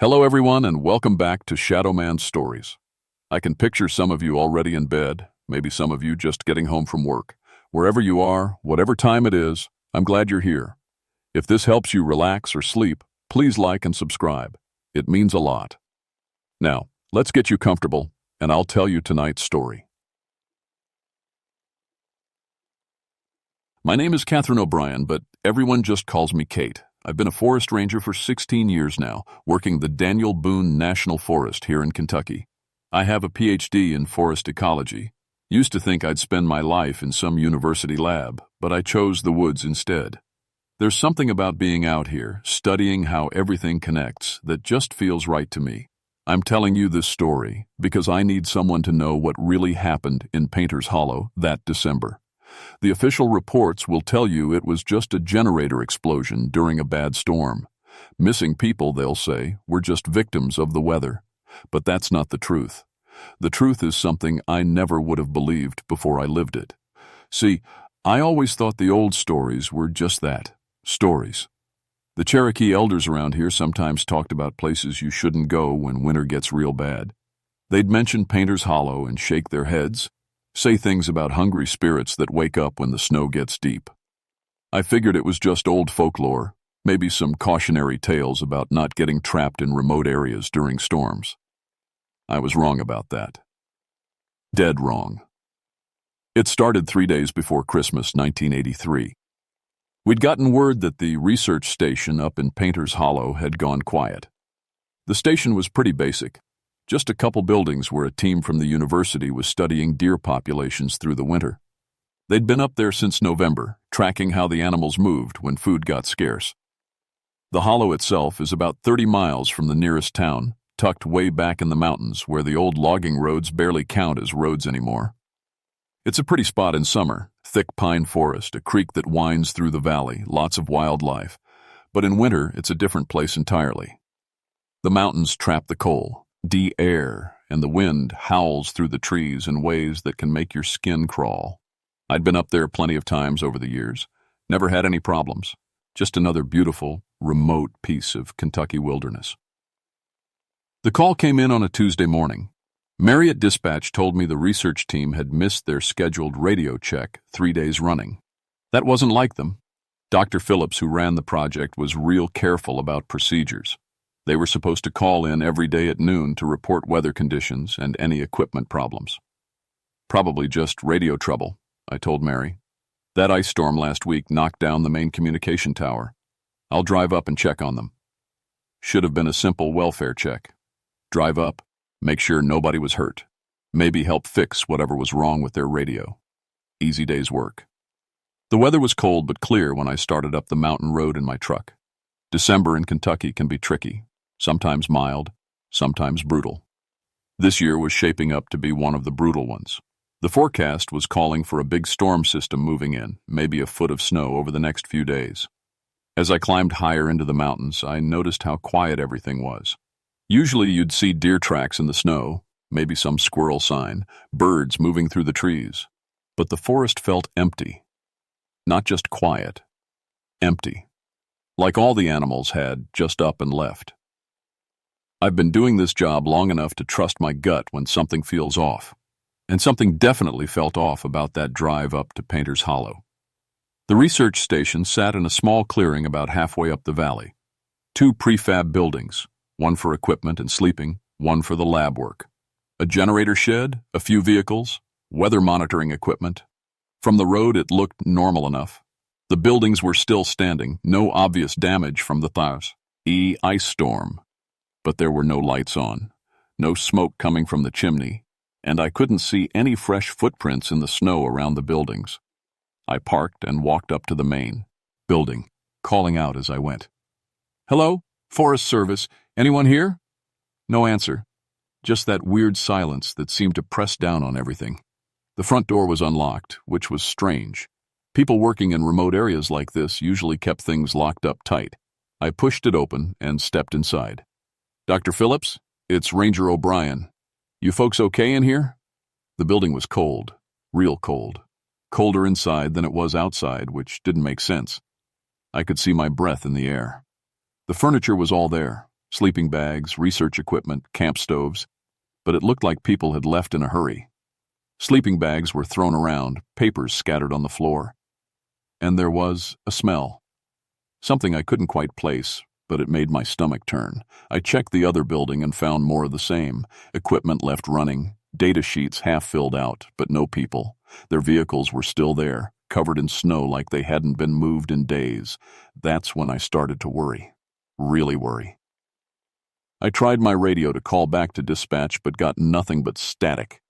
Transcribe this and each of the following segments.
Hello everyone and welcome back to Shadow Man Stories. I can picture some of you already in bed, maybe some of you just getting home from work. Wherever you are, whatever time it is, I'm glad you're here. If this helps you relax or sleep, please like and subscribe. It means a lot. Now, let's get you comfortable, and I'll tell you tonight's story. My name is Catherine O'Brien, but everyone just calls me Kate. I've been a forest ranger for 16 years now, working the Daniel Boone National Forest here in Kentucky. I have a PhD in forest ecology. Used to think I'd spend my life in some university lab, but I chose the woods instead. There's something about being out here, studying how everything connects, that just feels right to me. I'm telling you this story because I need someone to know what really happened in Painter's Hollow that December. The official reports will tell you it was just a generator explosion during a bad storm. Missing people, they'll say, were just victims of the weather. But that's not the truth. The truth is something I never would have believed before I lived it. See, I always thought the old stories were just that, stories. The Cherokee elders around here sometimes talked about places you shouldn't go when winter gets real bad. They'd mention Painter's Hollow and shake their heads, say things about hungry spirits that wake up when the snow gets deep. I figured it was just old folklore, maybe some cautionary tales about not getting trapped in remote areas during storms. I was wrong about that. Dead wrong. It started 3 days before Christmas, 1983. We'd gotten word that the research station up in Painter's Hollow had gone quiet. The station was pretty basic. Just a couple buildings where a team from the university was studying deer populations through the winter. They'd been up there since November, tracking how the animals moved when food got scarce. The hollow itself is about 30 miles from the nearest town, tucked way back in the mountains where the old logging roads barely count as roads anymore. It's a pretty spot in summer, thick pine forest, a creek that winds through the valley, lots of wildlife. But in winter, it's a different place entirely. The mountains trap the coal, air, and the wind howls through the trees in ways that can make your skin crawl. I'd been up there plenty of times over the years, never had any problems, just another beautiful, remote piece of Kentucky wilderness. The call came in on a Tuesday morning. Mary at dispatch told me the research team had missed their scheduled radio check 3 days running. That wasn't like them. Dr. Phillips, who ran the project, was real careful about procedures. They were supposed to call in every day at noon to report weather conditions and any equipment problems. Probably just radio trouble, I told Mary. That ice storm last week knocked down the main communication tower. I'll drive up and check on them. Should have been a simple welfare check. Drive up, make sure nobody was hurt. Maybe help fix whatever was wrong with their radio. Easy day's work. The weather was cold but clear when I started up the mountain road in my truck. December in Kentucky can be tricky. Sometimes mild, sometimes brutal. This year was shaping up to be one of the brutal ones. The forecast was calling for a big storm system moving in, maybe a foot of snow over the next few days. As I climbed higher into the mountains, I noticed how quiet everything was. Usually you'd see deer tracks in the snow, maybe some squirrel sign, birds moving through the trees. But the forest felt empty. Not just quiet, empty. Like all the animals had just up and left. I've been doing this job long enough to trust my gut when something feels off. And something definitely felt off about that drive up to Painter's Hollow. The research station sat in a small clearing about halfway up the valley. 2 prefab buildings, one for equipment and sleeping, one for the lab work. A generator shed, a few vehicles, weather monitoring equipment. From the road it looked normal enough. The buildings were still standing, no obvious damage from the ice storm. But there were no lights on, no smoke coming from the chimney, and I couldn't see any fresh footprints in the snow around the buildings. I parked and walked up to the main building, calling out as I went. "Hello? Forest Service. Anyone here?" No answer. Just that weird silence that seemed to press down on everything. The front door was unlocked, which was strange. People working in remote areas like this usually kept things locked up tight. I pushed it open and stepped inside. "Dr. Phillips, it's Ranger O'Brien. You folks okay in here?" The building was cold, real cold. Colder inside than it was outside, which didn't make sense. I could see my breath in the air. The furniture was all there. Sleeping bags, research equipment, camp stoves, but it looked like people had left in a hurry. Sleeping bags were thrown around, papers scattered on the floor. And there was a smell. Something I couldn't quite place, but it made my stomach turn. I checked the other building and found more of the same. Equipment left running, data sheets half filled out, but no people. Their vehicles were still there, covered in snow like they hadn't been moved in days. That's when I started to worry. Really worry. I tried my radio to call back to dispatch, but got nothing but static.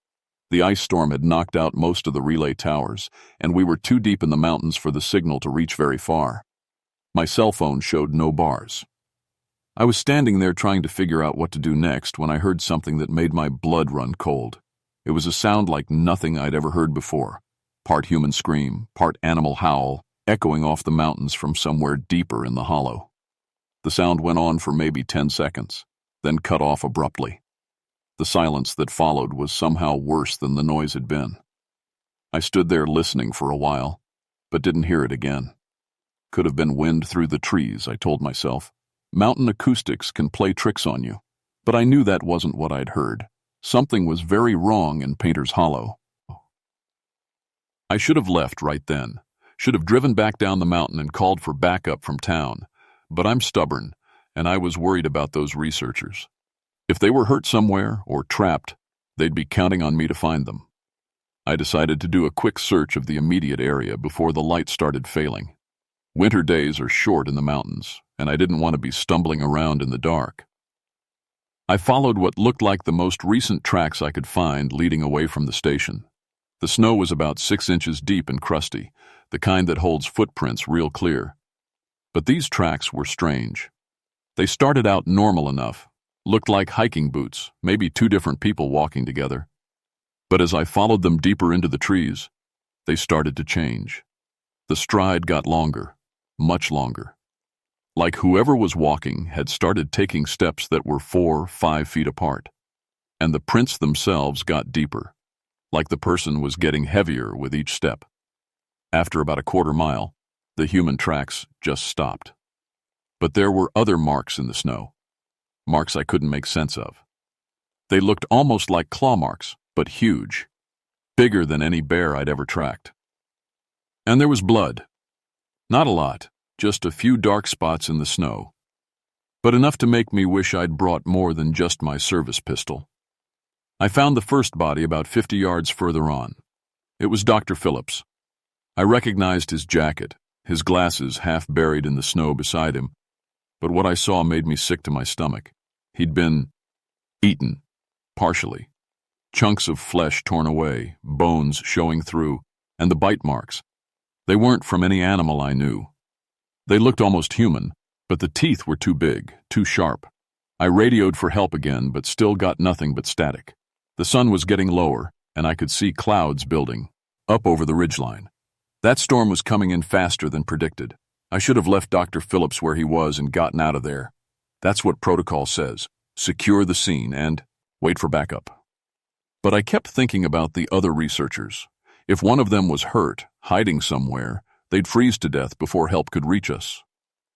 The ice storm had knocked out most of the relay towers, and we were too deep in the mountains for the signal to reach very far. My cell phone showed no bars. I was standing there trying to figure out what to do next when I heard something that made my blood run cold. It was a sound like nothing I'd ever heard before. Part human scream, part animal howl, echoing off the mountains from somewhere deeper in the hollow. The sound went on for maybe 10 seconds, then cut off abruptly. The silence that followed was somehow worse than the noise had been. I stood there listening for a while, but didn't hear it again. Could have been wind through the trees, I told myself. Mountain acoustics can play tricks on you, but I knew that wasn't what I'd heard. Something was very wrong in Painter's Hollow. I should have left right then, should have driven back down the mountain and called for backup from town, but I'm stubborn, and I was worried about those researchers. If they were hurt somewhere or trapped, they'd be counting on me to find them. I decided to do a quick search of the immediate area before the light started failing. Winter days are short in the mountains, and I didn't want to be stumbling around in the dark. I followed what looked like the most recent tracks I could find leading away from the station. The snow was about 6 inches deep and crusty, the kind that holds footprints real clear. But these tracks were strange. They started out normal enough, looked like hiking boots, maybe two different people walking together. But as I followed them deeper into the trees, they started to change. The stride got longer, much longer. Like whoever was walking had started taking steps that were 4 or 5 feet apart. And the prints themselves got deeper, like the person was getting heavier with each step. After about a quarter mile, the human tracks just stopped. But there were other marks in the snow. Marks I couldn't make sense of. They looked almost like claw marks, but huge. Bigger than any bear I'd ever tracked. And there was blood. Not a lot, just a few dark spots in the snow. But enough to make me wish I'd brought more than just my service pistol. I found the first body about 50 yards further on. It was Dr. Phillips. I recognized his jacket, his glasses half buried in the snow beside him, but what I saw made me sick to my stomach. He'd been eaten, partially. Chunks of flesh torn away, bones showing through, and the bite marks. They weren't from any animal I knew. They looked almost human, but the teeth were too big, too sharp. I radioed for help again, but still got nothing but static. The sun was getting lower, and I could see clouds building, up over the ridgeline. That storm was coming in faster than predicted. I should have left Dr. Phillips where he was and gotten out of there. That's what protocol says. Secure the scene and wait for backup. But I kept thinking about the other researchers. If one of them was hurt, hiding somewhere, they'd freeze to death before help could reach us.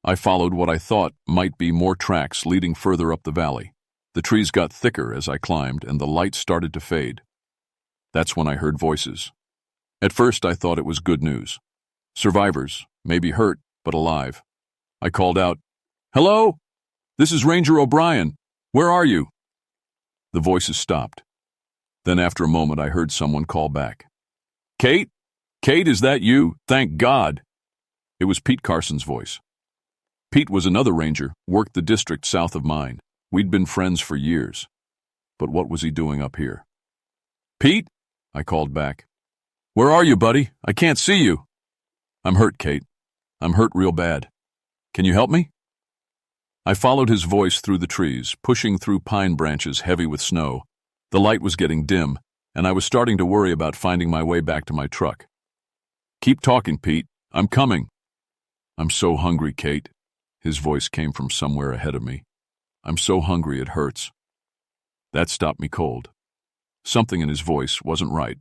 I followed what I thought might be more tracks leading further up the valley. The trees got thicker as I climbed, and the light started to fade. That's when I heard voices. At first, I thought it was good news. Survivors, maybe hurt, but alive. I called out, "Hello? This is Ranger O'Brien. Where are you?" The voices stopped. Then after a moment, I heard someone call back. "Kate? Kate, is that you? Thank God." It was Pete Carson's voice. Pete was another ranger, worked the district south of mine. We'd been friends for years. But what was he doing up here? "Pete?" I called back. "Where are you, buddy? I can't see you." "I'm hurt, Kate. I'm hurt real bad. Can you help me?" I followed his voice through the trees, pushing through pine branches heavy with snow. The light was getting dim, and I was starting to worry about finding my way back to my truck. "Keep talking, Pete. I'm coming." "I'm so hungry, Kate." His voice came from somewhere ahead of me. "I'm so hungry it hurts." That stopped me cold. Something in his voice wasn't right.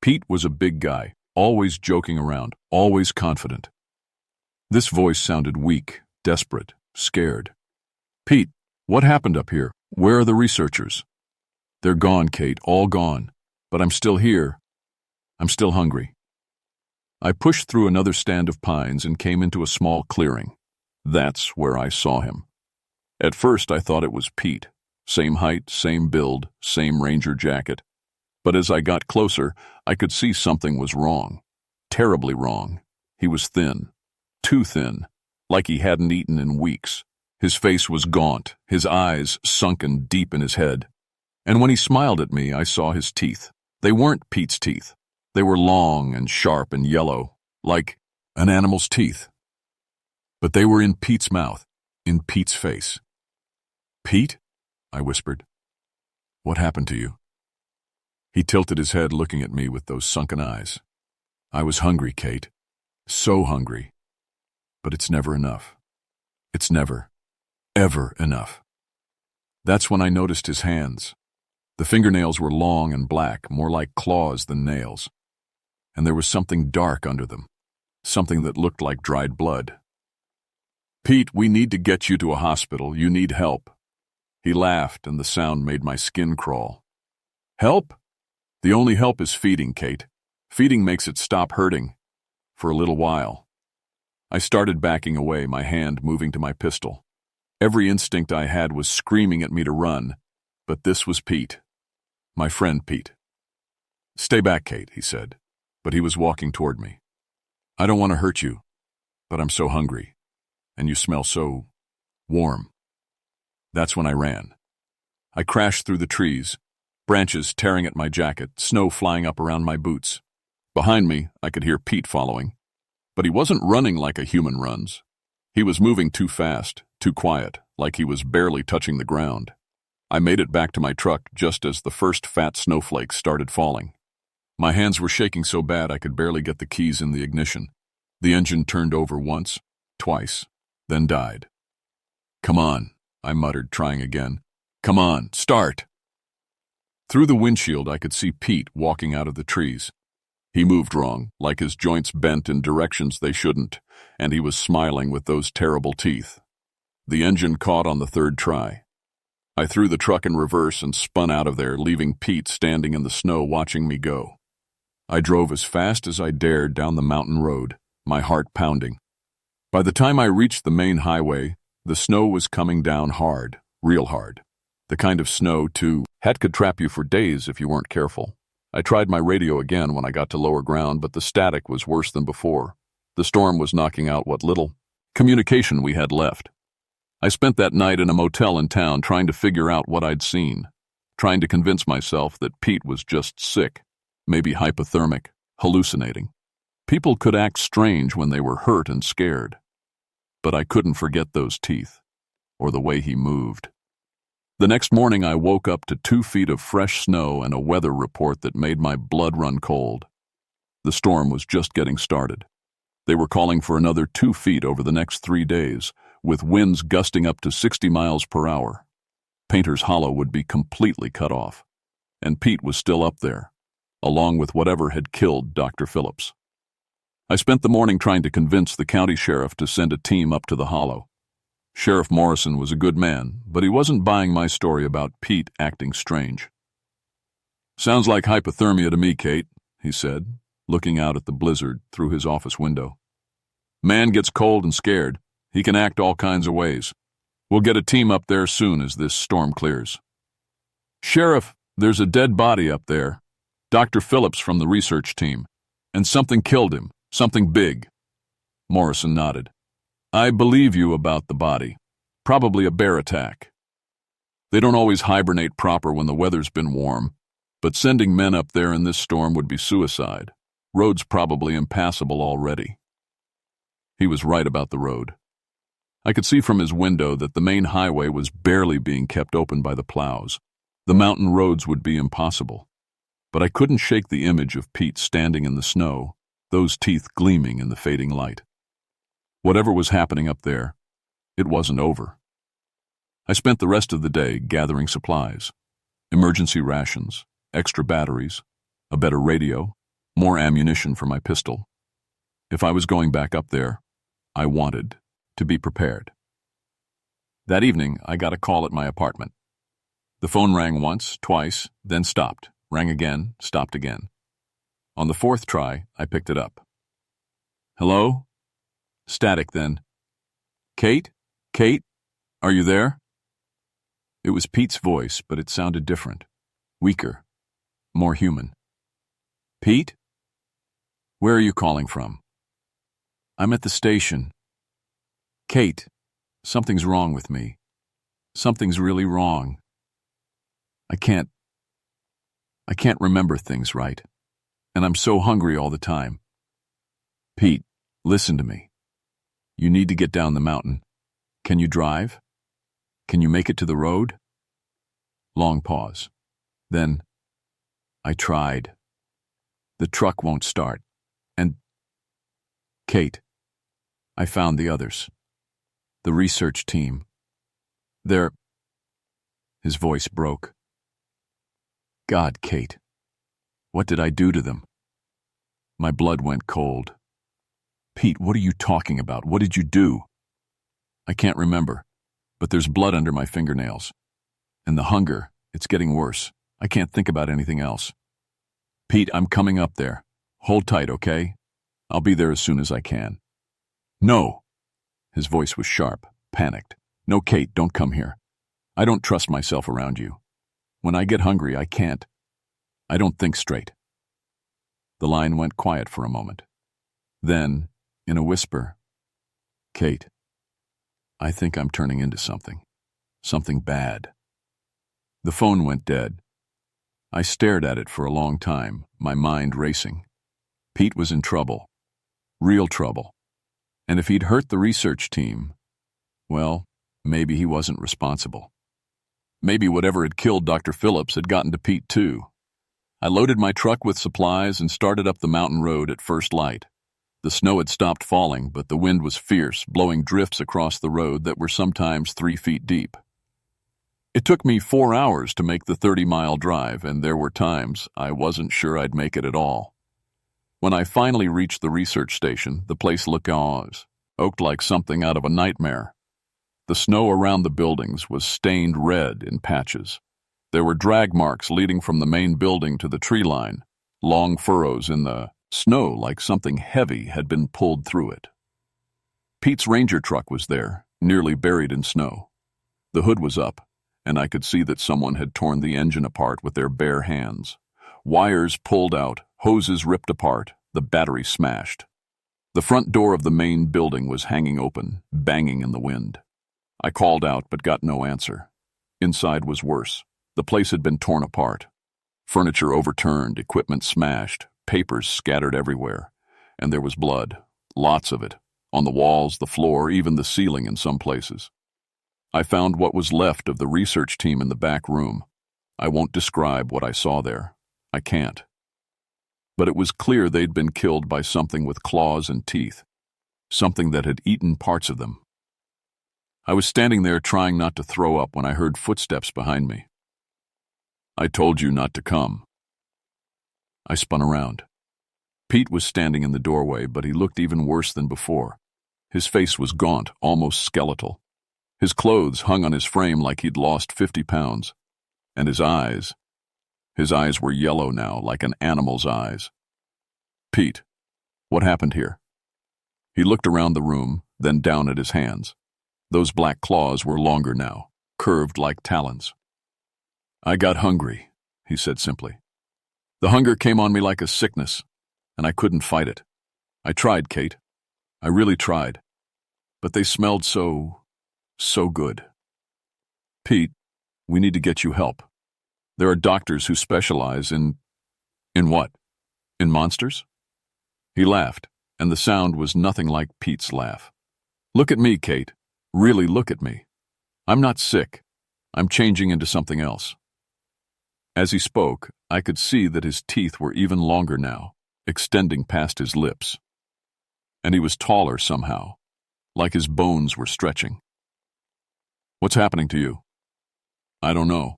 Pete was a big guy, always joking around, always confident. This voice sounded weak, desperate, scared. "Pete, What happened up here? Where are the researchers? They're gone, Kate, all gone. But I'm still here. I'm still hungry. I pushed through another stand of pines and came into a small clearing. That's where I saw him. At first I thought it was Pete. Same height, same build, same ranger jacket. But as I got closer, I could see something was wrong. Terribly wrong. He was thin. Too thin. Like he hadn't eaten in weeks. His face was gaunt, his eyes sunken deep in his head. And when he smiled at me, I saw his teeth. They weren't Pete's teeth. They were long and sharp and yellow, like an animal's teeth. But they were in Pete's mouth, in Pete's face. "Pete?" I whispered. "What happened to you?" He tilted his head, looking at me with those sunken eyes. "I was hungry, Kate. So hungry. But it's never enough. It's never, ever enough." That's when I noticed his hands. The fingernails were long and black, more like claws than nails. And there was something dark under them, something that looked like dried blood. "Pete, we need to get you to a hospital. You need help." He laughed, and the sound made my skin crawl. "Help? The only help is feeding, Kate. Feeding makes it stop hurting. For a little while." I started backing away, my hand moving to my pistol. Every instinct I had was screaming at me to run, but this was Pete. My friend Pete. "Stay back, Kate," he said, but he was walking toward me. "I don't want to hurt you, but I'm so hungry, and you smell so warm." That's when I ran. I crashed through the trees, branches tearing at my jacket, snow flying up around my boots. Behind me, I could hear Pete following. But he wasn't running like a human runs. He was moving too fast, too quiet, like he was barely touching the ground. I made it back to my truck just as the first fat snowflakes started falling. My hands were shaking so bad I could barely get the keys in the ignition. The engine turned over once, twice, then died. "Come on," I muttered, trying again. "Come on, start." Through the windshield I could see Pete walking out of the trees. He moved wrong, like his joints bent in directions they shouldn't, and he was smiling with those terrible teeth. The engine caught on the third try. I threw the truck in reverse and spun out of there, leaving Pete standing in the snow watching me go. I drove as fast as I dared down the mountain road, my heart pounding. By the time I reached the main highway, the snow was coming down hard, real hard. The kind of snow, too, that could trap you for days if you weren't careful. I tried my radio again when I got to lower ground, but the static was worse than before. The storm was knocking out what little communication we had left. I spent that night in a motel in town trying to figure out what I'd seen, trying to convince myself that Pete was just sick, maybe hypothermic, hallucinating. People could act strange when they were hurt and scared. But I couldn't forget those teeth, or the way he moved. The next morning I woke up to 2 feet of fresh snow and a weather report that made my blood run cold. The storm was just getting started. They were calling for another 2 feet over the next 3 days, with winds gusting up to 60 miles per hour. Painter's Hollow would be completely cut off. And Pete was still up there, along with whatever had killed Dr. Phillips. I spent the morning trying to convince the county sheriff to send a team up to the hollow. Sheriff Morrison was a good man, but he wasn't buying my story about Pete acting strange. "Sounds like hypothermia to me, Kate," he said, looking out at the blizzard through his office window. "Man gets cold and scared. He can act all kinds of ways. We'll get a team up there soon as this storm clears." "Sheriff, there's a dead body up there. Dr. Phillips from the research team. And something killed him, something big." Morrison nodded. "I believe you about the body. Probably a bear attack. They don't always hibernate proper when the weather's been warm, but sending men up there in this storm would be suicide. Road's probably impassable already." He was right about the road. I could see from his window that the main highway was barely being kept open by the plows. The mountain roads would be impossible. But I couldn't shake the image of Pete standing in the snow, those teeth gleaming in the fading light. Whatever was happening up there, it wasn't over. I spent the rest of the day gathering supplies, emergency rations, extra batteries, a better radio, more ammunition for my pistol. If I was going back up there, I wanted to be prepared. That evening, I got a call at my apartment. The phone rang once, twice, then stopped. Rang again, stopped again. On the fourth try, I picked it up. Hello? Static then. Kate? Kate? Are you there? It was Pete's voice, but it sounded different. Weaker. More human. Pete? Where are you calling from? I'm at the station. Kate, something's wrong with me. Something's really wrong. I can't remember things right, and I'm so hungry all the time. Pete, listen to me. You need to get down the mountain. Can you drive? Can you make it to the road? Long pause. Then, I tried. The truck won't start. And, Kate, I found the others. The research team. His voice broke. God, Kate, what did I do to them? My blood went cold. Pete, what are you talking about? What did you do? I can't remember, but there's blood under my fingernails. And the hunger, it's getting worse. I can't think about anything else. Pete, I'm coming up there. Hold tight, okay? I'll be there as soon as I can. No. His voice was sharp, panicked. No, Kate, don't come here. I don't trust myself around you. When I get hungry, I can't. I don't think straight. The line went quiet for a moment. Then, in a whisper, Kate, I think I'm turning into something. Something bad. The phone went dead. I stared at it for a long time, my mind racing. Pete was in trouble. Real trouble. And if he'd hurt the research team, well, maybe he wasn't responsible. Maybe whatever had killed Dr. Phillips had gotten to Pete too. I loaded my truck with supplies and started up the mountain road at first light. The snow had stopped falling, but the wind was fierce, blowing drifts across the road that were sometimes 3 feet deep. It took me 4 hours to make the 30-mile drive, and there were times I wasn't sure I'd make it at all. When I finally reached the research station, the place looked like something out of a nightmare. The snow around the buildings was stained red in patches. There were drag marks leading from the main building to the tree line, long furrows in the snow like something heavy had been pulled through it. Pete's Ranger truck was there, nearly buried in snow. The hood was up, and I could see that someone had torn the engine apart with their bare hands. Wires pulled out, hoses ripped apart, the battery smashed. The front door of the main building was hanging open, banging in the wind. I called out but got no answer. Inside was worse. The place had been torn apart. Furniture overturned, equipment smashed, papers scattered everywhere. And there was blood, lots of it, on the walls, the floor, even the ceiling in some places. I found what was left of the research team in the back room. I won't describe what I saw there. I can't. But it was clear they'd been killed by something with claws and teeth, something that had eaten parts of them. I was standing there trying not to throw up when I heard footsteps behind me. I told you not to come. I spun around. Pete was standing in the doorway, but he looked even worse than before. His face was gaunt, almost skeletal. His clothes hung on his frame like he'd lost 50 pounds. And his eyes were yellow now, like an animal's eyes. Pete, what happened here? He looked around the room, then down at his hands. Those black claws were longer now, curved like talons. I got hungry, he said simply. The hunger came on me like a sickness, and I couldn't fight it. I tried, Kate. I really tried. But they smelled so good. Pete, we need to get you help. There are doctors who specialize in what? In monsters? He laughed, and the sound was nothing like Pete's laugh. Look at me, Kate. Really look at me. I'm not sick. I'm changing into something else. As he spoke, I could see that his teeth were even longer now, extending past his lips. And he was taller somehow, like his bones were stretching. What's happening to you? I don't know.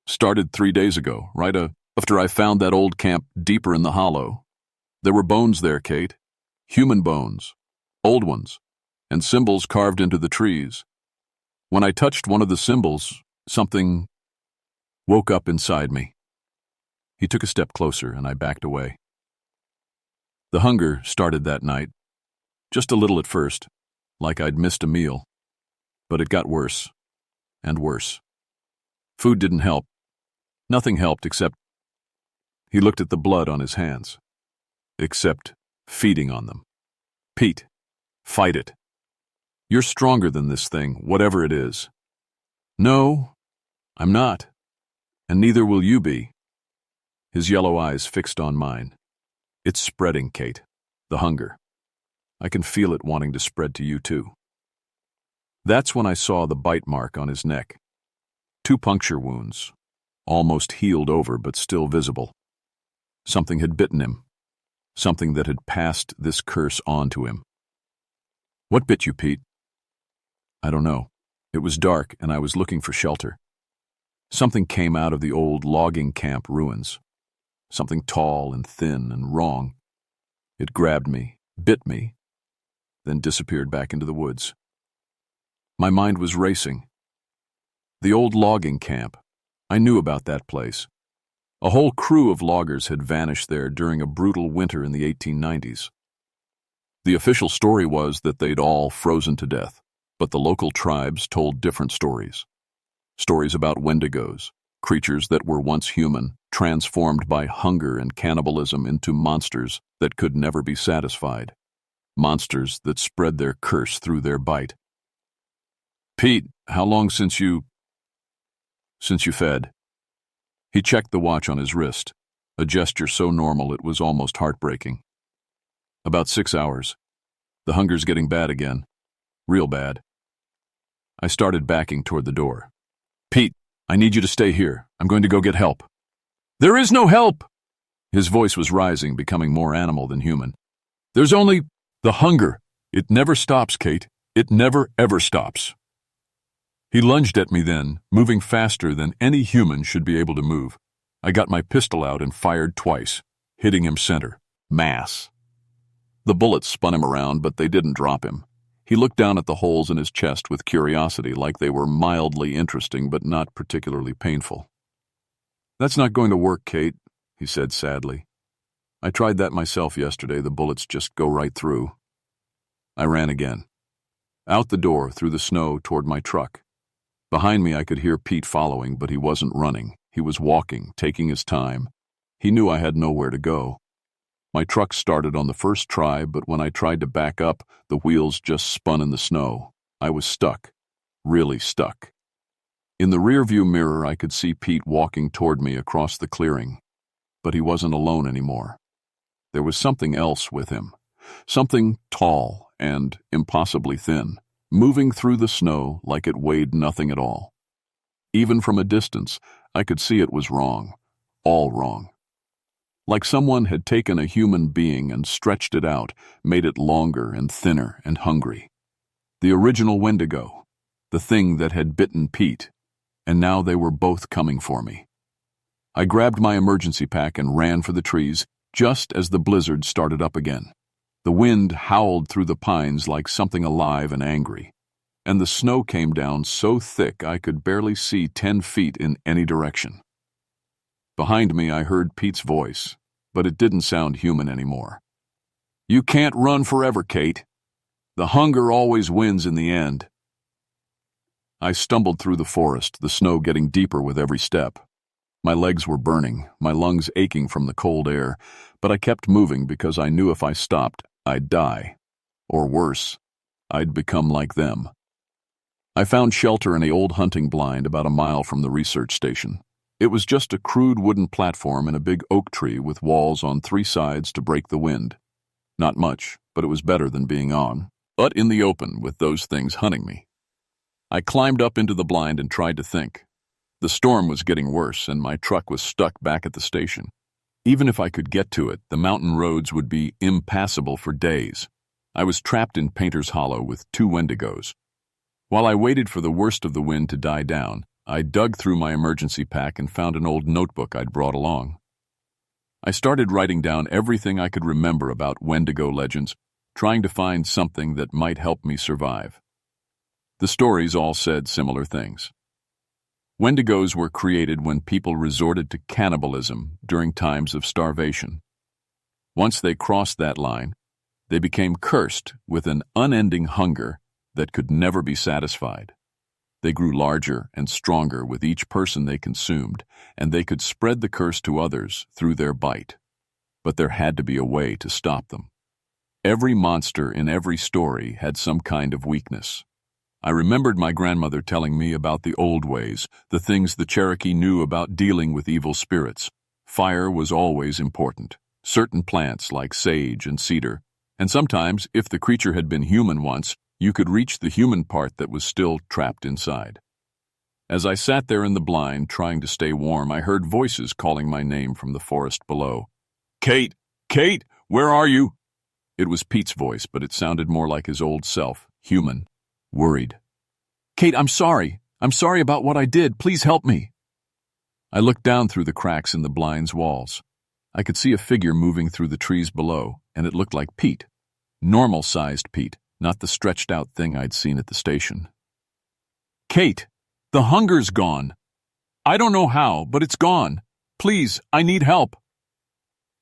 Started 3 days ago, right after I found that old camp deeper in the hollow. There were bones there, Kate. Human bones. Old ones. And symbols carved into the trees. When I touched one of the symbols, something woke up inside me. He took a step closer, and I backed away. The hunger started that night, just a little at first, like I'd missed a meal. But it got worse and worse. Food didn't help. Nothing helped except... He looked at the blood on his hands. Except feeding on them. Pete, fight it. You're stronger than this thing, whatever it is. No, I'm not. And neither will you be. His yellow eyes fixed on mine. It's spreading, Kate. The hunger. I can feel it wanting to spread to you too. That's when I saw the bite mark on his neck. 2 puncture wounds, almost healed over but still visible. Something had bitten him. Something that had passed this curse on to him. What bit you, Pete? I don't know. It was dark and I was looking for shelter. Something came out of the old logging camp ruins. Something tall and thin and wrong. It grabbed me, bit me, then disappeared back into the woods. My mind was racing. The old logging camp. I knew about that place. A whole crew of loggers had vanished there during a brutal winter in the 1890s. The official story was that they'd all frozen to death, but the local tribes told different stories. Stories about wendigos, creatures that were once human, transformed by hunger and cannibalism into monsters that could never be satisfied. Monsters that spread their curse through their bite. Pete, how long since you fed? He checked the watch on his wrist, a gesture so normal it was almost heartbreaking. About 6 hours. The hunger's getting bad again. Real bad. I started backing toward the door. Pete, I need you to stay here. I'm going to go get help. There is no help! His voice was rising, becoming more animal than human. There's only the hunger. It never stops, Kate. It never, ever stops. He lunged at me then, moving faster than any human should be able to move. I got my pistol out and fired twice, hitting him center. Mass. The bullets spun him around, but they didn't drop him. He looked down at the holes in his chest with curiosity, like they were mildly interesting but not particularly painful. That's not going to work, Kate, he said sadly. I tried that myself yesterday. The bullets just go right through. I ran again. Out the door, through the snow, toward my truck. Behind me I could hear Pete following, but he wasn't running. He was walking, taking his time. He knew I had nowhere to go. My truck started on the first try, but when I tried to back up, the wheels just spun in the snow. I was stuck. Really stuck. In the rearview mirror I could see Pete walking toward me across the clearing. But he wasn't alone anymore. There was something else with him. Something tall and impossibly thin, moving through the snow like it weighed nothing at all. Even from a distance, I could see it was wrong. All wrong. Like someone had taken a human being and stretched it out, made it longer and thinner and hungry. The original Wendigo, the thing that had bitten Pete, and now they were both coming for me. I grabbed my emergency pack and ran for the trees, just as the blizzard started up again. The wind howled through the pines like something alive and angry, and the snow came down so thick I could barely see 10 feet in any direction. Behind me I heard Pete's voice, but it didn't sound human anymore. You can't run forever, Kate. The hunger always wins in the end. I stumbled through the forest, the snow getting deeper with every step. My legs were burning, my lungs aching from the cold air, but I kept moving because I knew if I stopped, I'd die. Or worse, I'd become like them. I found shelter in an old hunting blind about a mile from the research station. It was just a crude wooden platform in a big oak tree with walls on 3 sides to break the wind. Not much, but it was better than being on, but in the open with those things hunting me. I climbed up into the blind and tried to think. The storm was getting worse and my truck was stuck back at the station. Even if I could get to it, the mountain roads would be impassable for days. I was trapped in Painter's Hollow with 2 Wendigos. While I waited for the worst of the wind to die down, I dug through my emergency pack and found an old notebook I'd brought along. I started writing down everything I could remember about Wendigo legends, trying to find something that might help me survive. The stories all said similar things. Wendigos were created when people resorted to cannibalism during times of starvation. Once they crossed that line, they became cursed with an unending hunger that could never be satisfied. They grew larger and stronger with each person they consumed, and they could spread the curse to others through their bite. But there had to be a way to stop them. Every monster in every story had some kind of weakness. I remembered my grandmother telling me about the old ways, the things the Cherokee knew about dealing with evil spirits. Fire was always important. Certain plants like sage and cedar, and sometimes, if the creature had been human once, you could reach the human part that was still trapped inside. As I sat there in the blind, trying to stay warm, I heard voices calling my name from the forest below. "Kate! Kate! Where are you?" It was Pete's voice, but it sounded more like his old self, human, worried. "Kate, I'm sorry. I'm sorry about what I did. Please help me." I looked down through the cracks in the blind's walls. I could see a figure moving through the trees below, and it looked like Pete. Normal-sized Pete, not the stretched-out thing I'd seen at the station. "Kate, the hunger's gone. I don't know how, but it's gone. Please, I need help."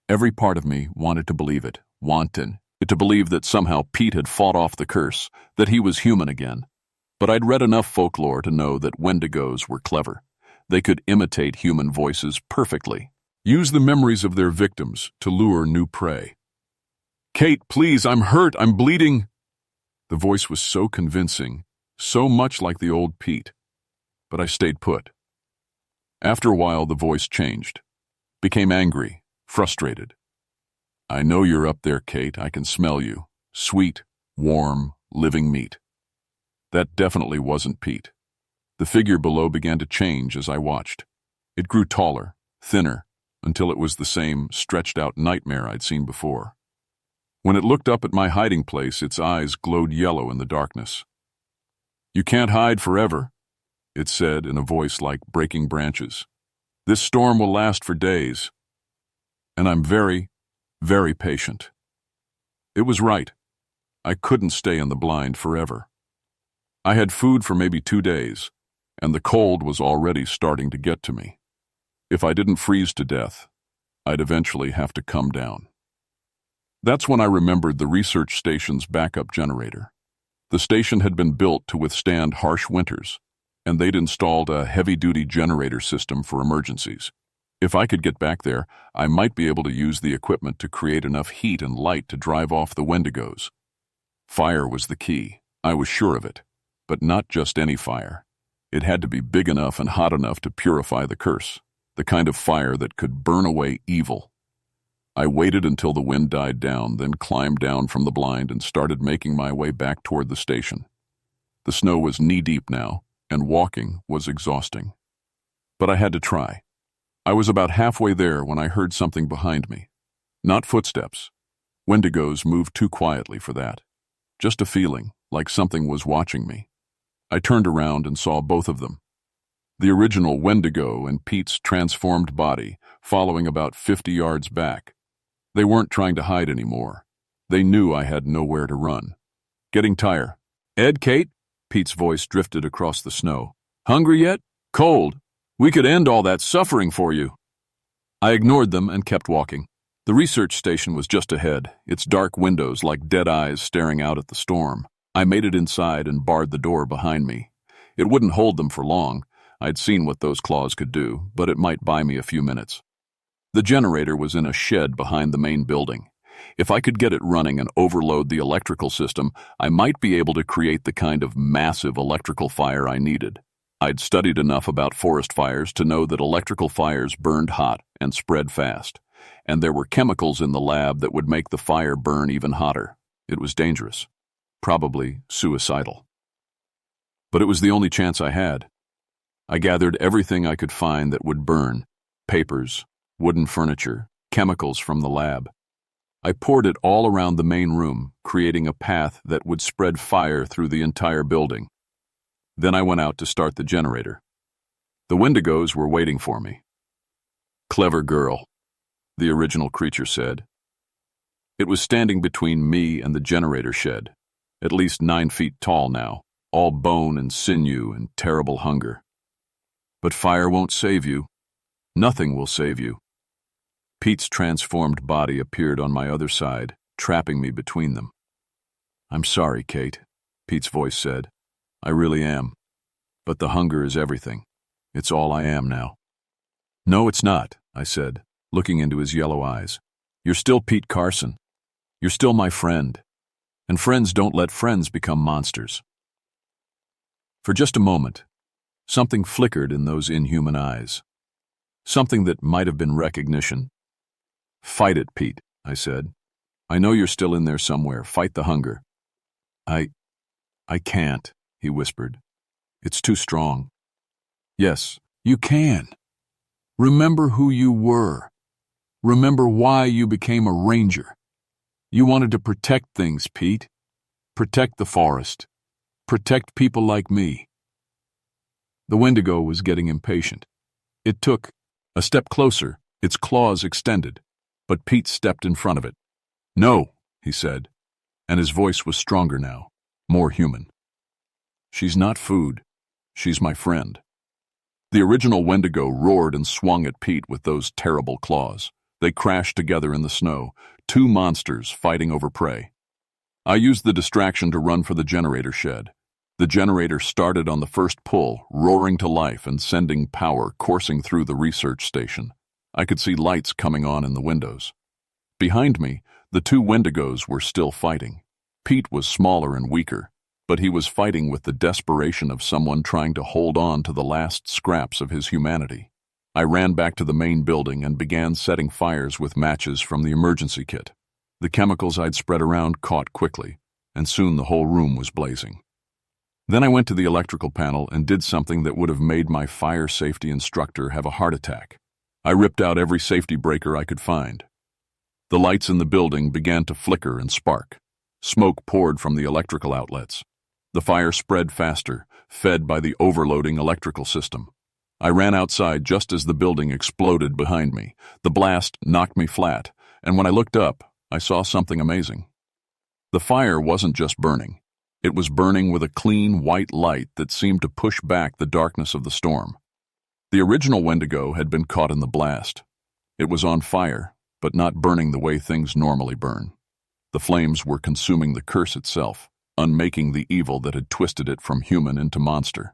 Every part of me wanted to believe it, to believe that somehow Pete had fought off the curse, that he was human again. But I'd read enough folklore to know that Wendigos were clever. They could imitate human voices perfectly, use the memories of their victims to lure new prey. "Kate, please, I'm hurt, I'm bleeding." The voice was so convincing, so much like the old Pete. But I stayed put. After a while, the voice changed, became angry, frustrated. "I know you're up there, Kate. I can smell you. Sweet, warm, living meat." That definitely wasn't Pete. The figure below began to change as I watched. It grew taller, thinner, until it was the same stretched-out nightmare I'd seen before. When it looked up at my hiding place, its eyes glowed yellow in the darkness. "You can't hide forever," it said in a voice like breaking branches. "This storm will last for days. And I'm very, very patient." It was right. I couldn't stay in the blind forever. I had food for maybe 2 days, and the cold was already starting to get to me. If I didn't freeze to death, I'd eventually have to come down. That's when I remembered the research station's backup generator. The station had been built to withstand harsh winters, and they'd installed a heavy-duty generator system for emergencies. If I could get back there, I might be able to use the equipment to create enough heat and light to drive off the Wendigos. Fire was the key. I was sure of it. But not just any fire. It had to be big enough and hot enough to purify the curse, the kind of fire that could burn away evil. I waited until the wind died down, then climbed down from the blind and started making my way back toward the station. The snow was knee-deep now, and walking was exhausting. But I had to try. I was about halfway there when I heard something behind me. Not footsteps. Wendigos moved too quietly for that. Just a feeling, like something was watching me. I turned around and saw both of them. The original Wendigo and Pete's transformed body, following about 50 yards back. They weren't trying to hide anymore. They knew I had nowhere to run. "Getting tired." "Ed, Kate?" Pete's voice drifted across the snow. "Hungry yet? Cold. We could end all that suffering for you." I ignored them and kept walking. The research station was just ahead, its dark windows like dead eyes staring out at the storm. I made it inside and barred the door behind me. It wouldn't hold them for long. I'd seen what those claws could do, but it might buy me a few minutes. The generator was in a shed behind the main building. If I could get it running and overload the electrical system, I might be able to create the kind of massive electrical fire I needed. I'd studied enough about forest fires to know that electrical fires burned hot and spread fast, and there were chemicals in the lab that would make the fire burn even hotter. It was dangerous. Probably suicidal. But it was the only chance I had. I gathered everything I could find that would burn: papers, wooden furniture, chemicals from the lab. I poured it all around the main room, creating a path that would spread fire through the entire building. Then I went out to start the generator. The Wendigos were waiting for me. "Clever girl," the original creature said. It was standing between me and the generator shed, at least 9 feet tall now, all bone and sinew and terrible hunger. But fire won't save you. Nothing will save you. Pete's transformed body appeared on my other side, trapping me between them. I'm sorry, Kate, Pete's voice said. I really am. But the hunger is everything. It's all I am now. No, it's not, I said, looking into his yellow eyes. You're still Pete Carson. You're still my friend. And friends don't let friends become monsters. For just a moment, something flickered in those inhuman eyes. Something that might have been recognition. Fight it, Pete, I said. I know you're still in there somewhere. Fight the hunger. I can't, he whispered. It's too strong. Yes, you can. Remember who you were. Remember why you became a ranger. You wanted to protect things, Pete. Protect the forest. Protect people like me. The Wendigo was getting impatient. It took a step closer, its claws extended, but Pete stepped in front of it. No, he said, and his voice was stronger now, more human. She's not food. She's my friend. The original Wendigo roared and swung at Pete with those terrible claws. They crashed together in the snow, two monsters fighting over prey. I used the distraction to run for the generator shed. The generator started on the first pull, roaring to life and sending power coursing through the research station. I could see lights coming on in the windows. Behind me, the two Wendigos were still fighting. Pete was smaller and weaker, but he was fighting with the desperation of someone trying to hold on to the last scraps of his humanity. I ran back to the main building and began setting fires with matches from the emergency kit. The chemicals I'd spread around caught quickly, and soon the whole room was blazing. Then I went to the electrical panel and did something that would have made my fire safety instructor have a heart attack. I ripped out every safety breaker I could find. The lights in the building began to flicker and spark. Smoke poured from the electrical outlets. The fire spread faster, fed by the overloading electrical system. I ran outside just as the building exploded behind me. The blast knocked me flat, and when I looked up, I saw something amazing. The fire wasn't just burning. It was burning with a clean, white light that seemed to push back the darkness of the storm. The original Wendigo had been caught in the blast. It was on fire, but not burning the way things normally burn. The flames were consuming the curse itself, unmaking the evil that had twisted it from human into monster.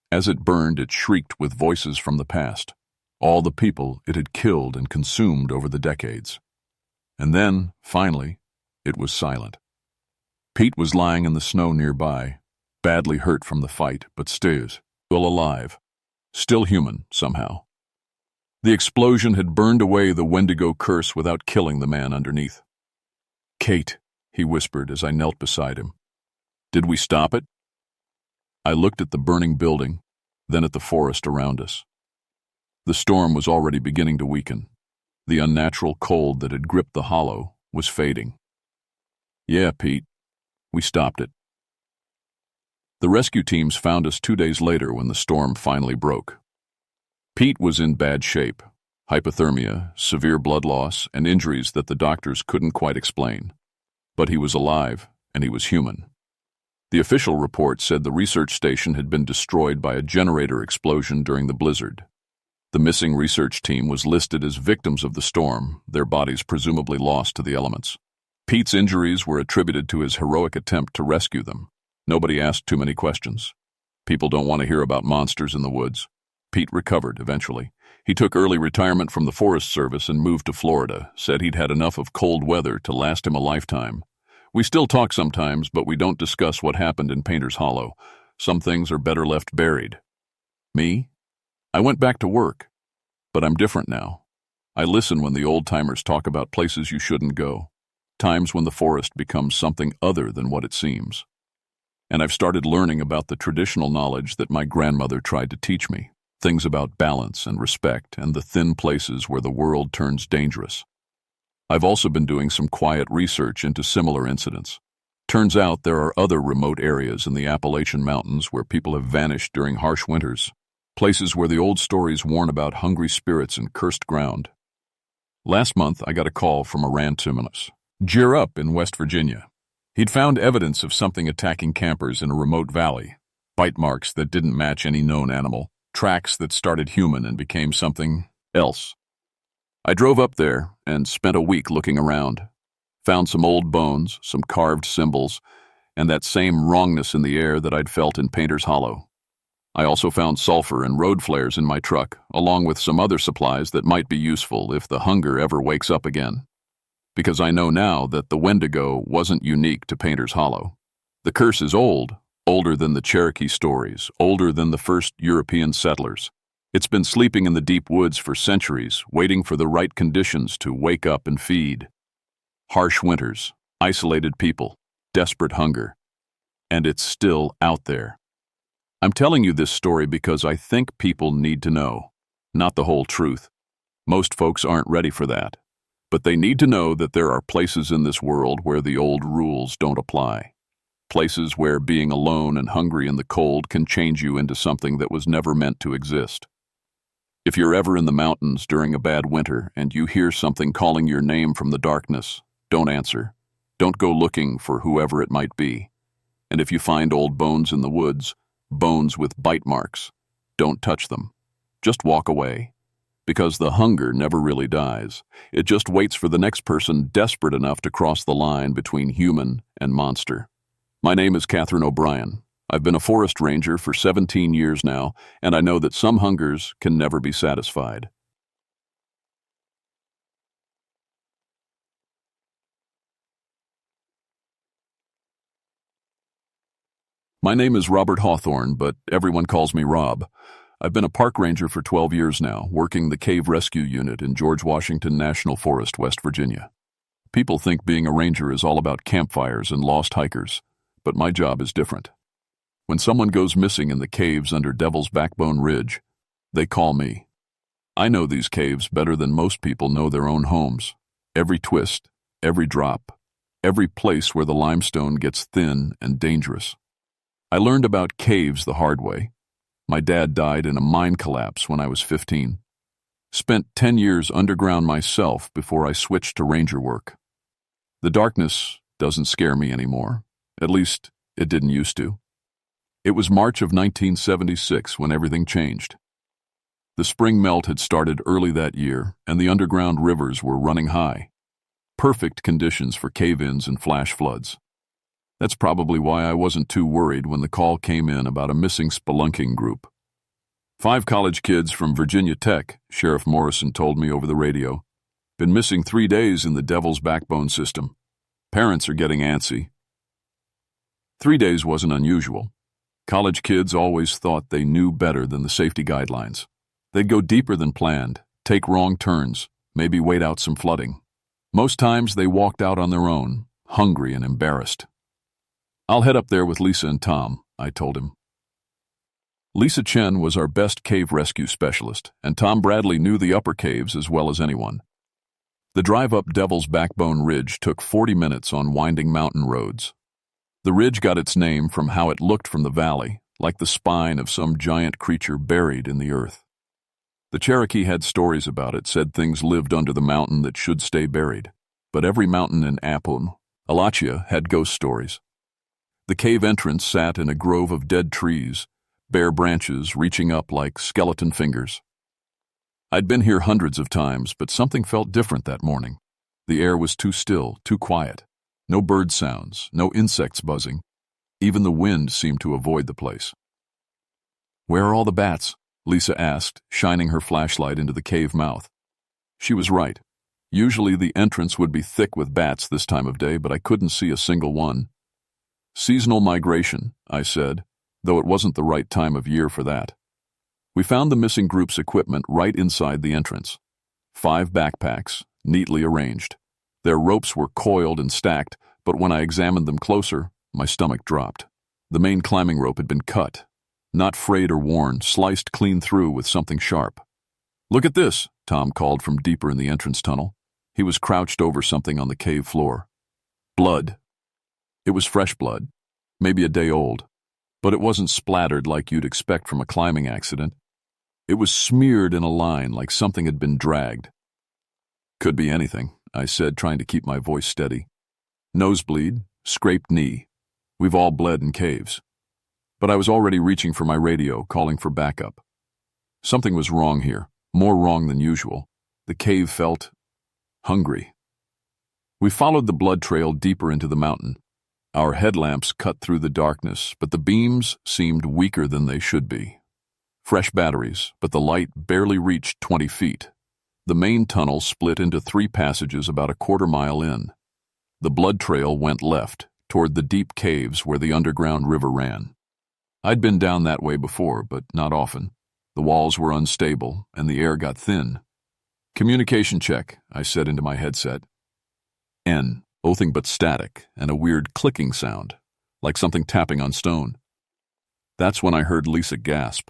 As it burned, it shrieked with voices from the past, all the people it had killed and consumed over the decades. And then, finally, it was silent. Pete was lying in the snow nearby, badly hurt from the fight, but still alive, still human somehow. The explosion had burned away the Wendigo curse without killing the man underneath. Kate, he whispered as I knelt beside him. Did we stop it? I looked at the burning building, then at the forest around us. The storm was already beginning to weaken. The unnatural cold that had gripped the hollow was fading. Yeah, Pete, we stopped it. The rescue teams found us 2 days later when the storm finally broke. Pete was in bad shape, hypothermia, severe blood loss, and injuries that the doctors couldn't quite explain. But he was alive, and he was human. The official report said the research station had been destroyed by a generator explosion during the blizzard. The missing research team was listed as victims of the storm, their bodies presumably lost to the elements. Pete's injuries were attributed to his heroic attempt to rescue them. Nobody asked too many questions. People don't want to hear about monsters in the woods. Pete recovered eventually. He took early retirement from the Forest Service and moved to Florida, said he'd had enough of cold weather to last him a lifetime. We still talk sometimes, but we don't discuss what happened in Painter's Hollow. Some things are better left buried. Me? I went back to work. But I'm different now. I listen when the old-timers talk about places you shouldn't go, times when the forest becomes something other than what it seems. And I've started learning about the traditional knowledge that my grandmother tried to teach me, things about balance and respect and the thin places where the world turns dangerous. I've also been doing some quiet research into similar incidents. Turns out there are other remote areas in the Appalachian Mountains where people have vanished during harsh winters, places where the old stories warn about hungry spirits and cursed ground. Last month, I got a call from a ranchman, Gear Up in West Virginia. He'd found evidence of something attacking campers in a remote valley, bite marks that didn't match any known animal, tracks that started human and became something else. I drove up there and spent a week looking around. Found some old bones, some carved symbols, and that same wrongness in the air that I'd felt in Painter's Hollow. I also found sulfur and road flares in my truck, along with some other supplies that might be useful if the hunger ever wakes up again. Because I know now that the Wendigo wasn't unique to Painter's Hollow. The curse is old, older than the Cherokee stories, older than the first European settlers. It's been sleeping in the deep woods for centuries, waiting for the right conditions to wake up and feed. Harsh winters, isolated people, desperate hunger. And it's still out there. I'm telling you this story because I think people need to know, not the whole truth. Most folks aren't ready for that. But they need to know that there are places in this world where the old rules don't apply. Places where being alone and hungry in the cold can change you into something that was never meant to exist. If you're ever in the mountains during a bad winter and you hear something calling your name from the darkness, don't answer. Don't go looking for whoever it might be. And if you find old bones in the woods, bones with bite marks, don't touch them. Just walk away. Because the hunger never really dies. It just waits for the next person desperate enough to cross the line between human and monster. My name is Catherine O'Brien. I've been a forest ranger for 17 years now, and I know that some hungers can never be satisfied. My name is Robert Hawthorne, but everyone calls me Rob. I've been a park ranger for 12 years now, working the Cave Rescue Unit in George Washington National Forest, West Virginia. People think being a ranger is all about campfires and lost hikers, but my job is different. When someone goes missing in the caves under Devil's Backbone Ridge, they call me. I know these caves better than most people know their own homes. Every twist, every drop, every place where the limestone gets thin and dangerous. I learned about caves the hard way. My dad died in a mine collapse when I was 15. Spent 10 years underground myself before I switched to ranger work. The darkness doesn't scare me anymore. At least, it didn't used to. It was March of 1976 when everything changed. The spring melt had started early that year, and the underground rivers were running high. Perfect conditions for cave-ins and flash floods. That's probably why I wasn't too worried when the call came in about a missing spelunking group. 5 college kids from Virginia Tech, Sheriff Morrison told me over the radio, been missing 3 days in the Devil's Backbone system. Parents are getting antsy. 3 days wasn't unusual. College kids always thought they knew better than the safety guidelines. They'd go deeper than planned, take wrong turns, maybe wait out some flooding. Most times they walked out on their own, hungry and embarrassed. I'll head up there with Lisa and Tom, I told him. Lisa Chen was our best cave rescue specialist, and Tom Bradley knew the upper caves as well as anyone. The drive up Devil's Backbone Ridge took 40 minutes on winding mountain roads. The ridge got its name from how it looked from the valley, like the spine of some giant creature buried in the earth. The Cherokee had stories about it, said things lived under the mountain that should stay buried. But every mountain in Appalachian had ghost stories. The cave entrance sat in a grove of dead trees, bare branches reaching up like skeleton fingers. I'd been here hundreds of times, but something felt different that morning. The air was too still, too quiet. No bird sounds, no insects buzzing. Even the wind seemed to avoid the place. "Where are all the bats?" Lisa asked, shining her flashlight into the cave mouth. She was right. Usually the entrance would be thick with bats this time of day, but I couldn't see a single one. "Seasonal migration," I said, though it wasn't the right time of year for that. We found the missing group's equipment right inside the entrance. 5 backpacks, neatly arranged. Their ropes were coiled and stacked, but when I examined them closer, my stomach dropped. The main climbing rope had been cut. Not frayed or worn, sliced clean through with something sharp. "Look at this," Tom called from deeper in the entrance tunnel. He was crouched over something on the cave floor. Blood. It was fresh blood, maybe a day old, but it wasn't splattered like you'd expect from a climbing accident. It was smeared in a line like something had been dragged. "Could be anything," I said, trying to keep my voice steady. "Nosebleed, scraped knee. We've all bled in caves. But I was already reaching for my radio, calling for backup. Something was wrong here, more wrong than usual. The cave felt hungry. We followed the blood trail deeper into the mountain. Our headlamps cut through the darkness, but the beams seemed weaker than they should be. Fresh batteries, but the light barely reached 20 feet. The main tunnel split into 3 passages about a quarter-mile in. The blood trail went left, toward the deep caves where the underground river ran. I'd been down that way before, but not often. The walls were unstable, and the air got thin. "Communication check," I said into my headset. N, nothing but static, and a weird clicking sound, like something tapping on stone. That's when I heard Lisa gasp.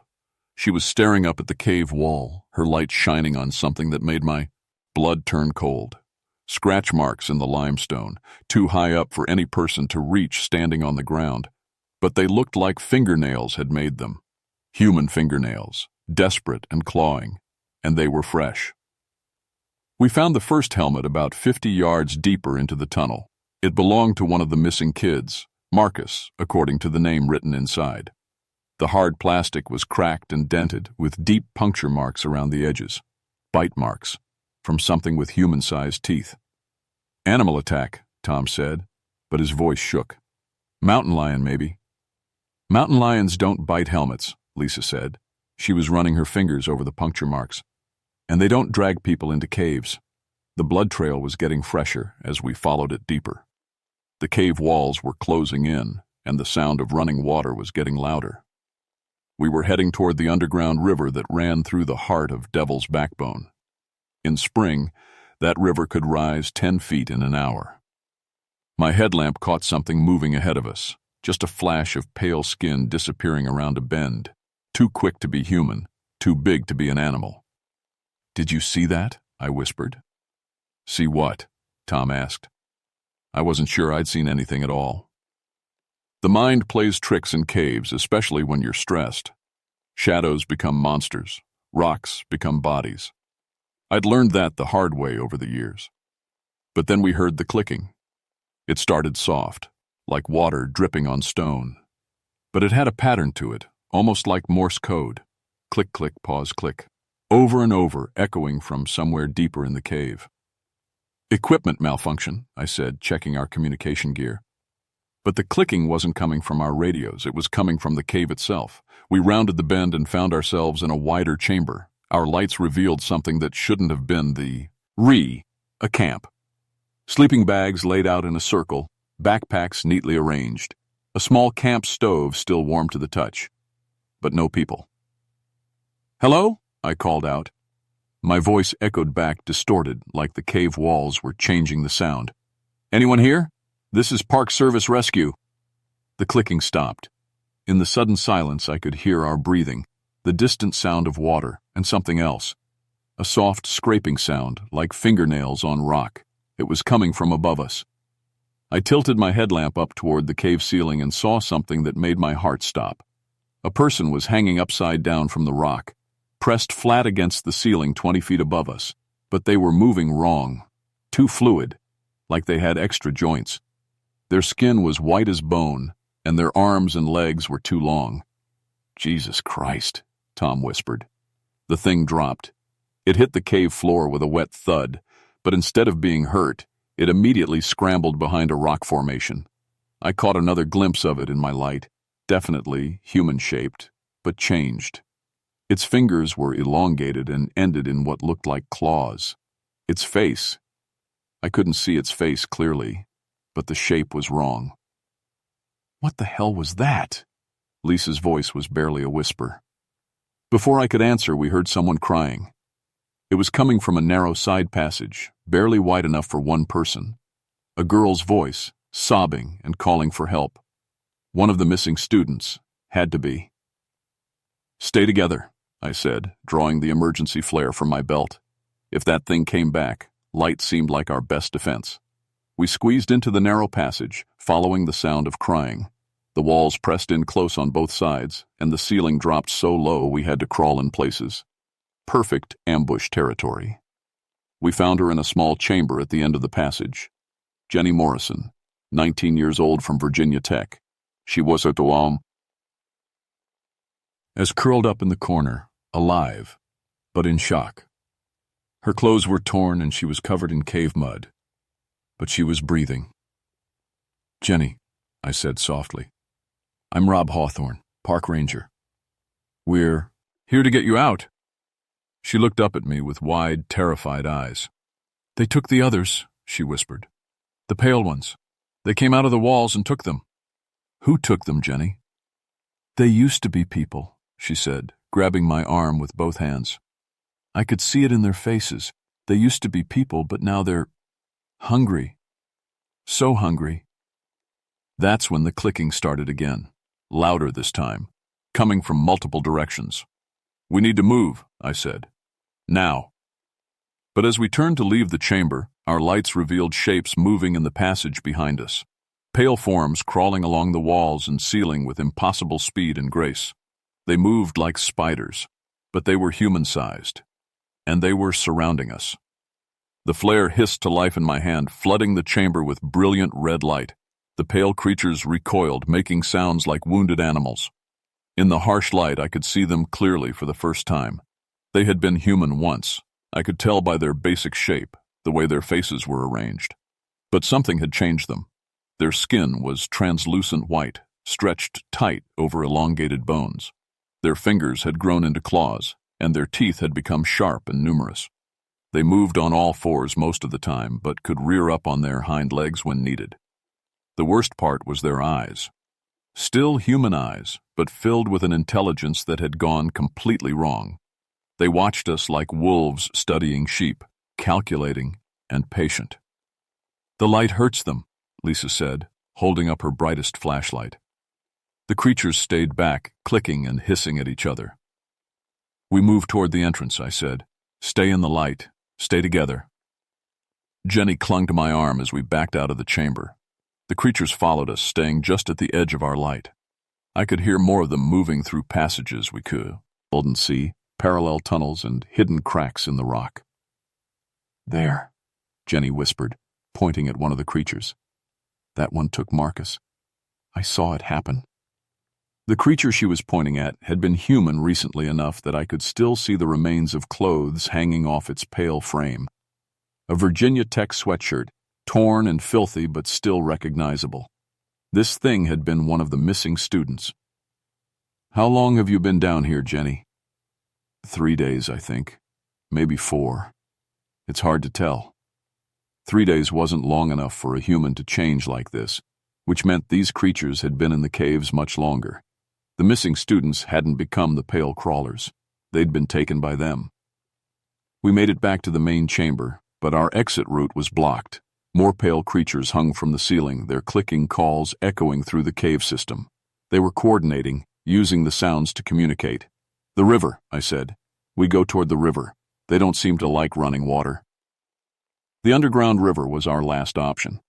She was staring up at the cave wall, her light shining on something that made my blood turn cold. Scratch marks in the limestone, too high up for any person to reach standing on the ground. But they looked like fingernails had made them. Human fingernails, desperate and clawing, and they were fresh. We found the first helmet about 50 yards deeper into the tunnel. It belonged to one of the missing kids, Marcus, according to the name written inside. The hard plastic was cracked and dented, with deep puncture marks around the edges. Bite marks, from something with human-sized teeth. "Animal attack," Tom said, but his voice shook. "Mountain lion, maybe." "Mountain lions don't bite helmets," Lisa said. She was running her fingers over the puncture marks. "And they don't drag people into caves." The blood trail was getting fresher as we followed it deeper. The cave walls were closing in, and the sound of running water was getting louder. We were heading toward the underground river that ran through the heart of Devil's Backbone. In spring, that river could rise 10 feet in an hour. My headlamp caught something moving ahead of us, just a flash of pale skin disappearing around a bend, too quick to be human, too big to be an animal. "Did you see that?" I whispered. "See what?" Tom asked. I wasn't sure I'd seen anything at all. The mind plays tricks in caves, especially when you're stressed. Shadows become monsters. Rocks become bodies. I'd learned that the hard way over the years. But then we heard the clicking. It started soft, like water dripping on stone. But it had a pattern to it, almost like Morse code. Click, click, pause, click. Over and over, echoing from somewhere deeper in the cave. "Equipment malfunction," I said, checking our communication gear. But the clicking wasn't coming from our radios, it was coming from the cave itself. We rounded the bend and found ourselves in a wider chamber. Our lights revealed something that shouldn't have been a camp. Sleeping bags laid out in a circle, backpacks neatly arranged. A small camp stove still warm to the touch. But no people. "Hello?" I called out. My voice echoed back, distorted, like the cave walls were changing the sound. "Anyone here? This is Park Service Rescue." The clicking stopped. In the sudden silence, I could hear our breathing, the distant sound of water, and something else. A soft scraping sound, like fingernails on rock. It was coming from above us. I tilted my headlamp up toward the cave ceiling and saw something that made my heart stop. A person was hanging upside down from the rock, pressed flat against the ceiling 20 feet above us, but they were moving wrong, too fluid, like they had extra joints. Their skin was white as bone, and their arms and legs were too long. "Jesus Christ," Tom whispered. The thing dropped. It hit the cave floor with a wet thud, but instead of being hurt, it immediately scrambled behind a rock formation. I caught another glimpse of it in my light, definitely human-shaped, but changed. Its fingers were elongated and ended in what looked like claws. Its face. I couldn't see its face clearly, but the shape was wrong. "What the hell was that?" Lisa's voice was barely a whisper. Before I could answer, we heard someone crying. It was coming from a narrow side passage, barely wide enough for one person. A girl's voice, sobbing and calling for help. One of the missing students, had to be. "Stay together," I said, drawing the emergency flare from my belt. If that thing came back, light seemed like our best defense. We squeezed into the narrow passage, following the sound of crying. The walls pressed in close on both sides, and the ceiling dropped so low we had to crawl in places. Perfect ambush territory. We found her in a small chamber at the end of the passage. Jenny Morrison, 19 years old from Virginia Tech. She was at home. As curled up in the corner, alive, but in shock. Her clothes were torn and she was covered in cave mud, but she was breathing. "Jenny," I said softly. "I'm Rob Hawthorne, park ranger. We're here to get you out." She looked up at me with wide, terrified eyes. "They took the others," she whispered. "The pale ones. They came out of the walls and took them." "Who took them, Jenny?" "They used to be people," she said, grabbing my arm with both hands. "I could see it in their faces. They used to be people, but now they're hungry. So hungry." That's when the clicking started again, louder this time, coming from multiple directions. "We need to move," I said. "Now." But as we turned to leave the chamber, our lights revealed shapes moving in the passage behind us. Pale forms crawling along the walls and ceiling with impossible speed and grace. They moved like spiders, but they were human-sized, and they were surrounding us. The flare hissed to life in my hand, flooding the chamber with brilliant red light. The pale creatures recoiled, making sounds like wounded animals. In the harsh light, I could see them clearly for the first time. They had been human once. I could tell by their basic shape, the way their faces were arranged. But something had changed them. Their skin was translucent white, stretched tight over elongated bones. Their fingers had grown into claws, and their teeth had become sharp and numerous. They moved on all fours most of the time, but could rear up on their hind legs when needed. The worst part was their eyes. Still human eyes, but filled with an intelligence that had gone completely wrong. They watched us like wolves studying sheep, calculating and patient. "The light hurts them," Lisa said, holding up her brightest flashlight. The creatures stayed back, clicking and hissing at each other. "We moved toward the entrance," I said. "Stay in the light. Stay together." Jenny clung to my arm as we backed out of the chamber. The creatures followed us, staying just at the edge of our light. I could hear more of them moving through passages we couldn't see, parallel tunnels and hidden cracks in the rock. "There," Jenny whispered, pointing at one of the creatures. "That one took Marcus. I saw it happen." The creature she was pointing at had been human recently enough that I could still see the remains of clothes hanging off its pale frame. A Virginia Tech sweatshirt, torn and filthy but still recognizable. This thing had been one of the missing students. "How long have you been down here, Jenny?" 3 days, I think. Maybe 4. It's hard to tell. 3 days wasn't long enough for a human to change like this, which meant these creatures had been in the caves much longer. The missing students hadn't become the pale crawlers. They'd been taken by them. We made it back to the main chamber, but our exit route was blocked. More pale creatures hung from the ceiling, their clicking calls echoing through the cave system. They were coordinating, using the sounds to communicate. "The river," I said. "We go toward the river. They don't seem to like running water." The underground river was our last option.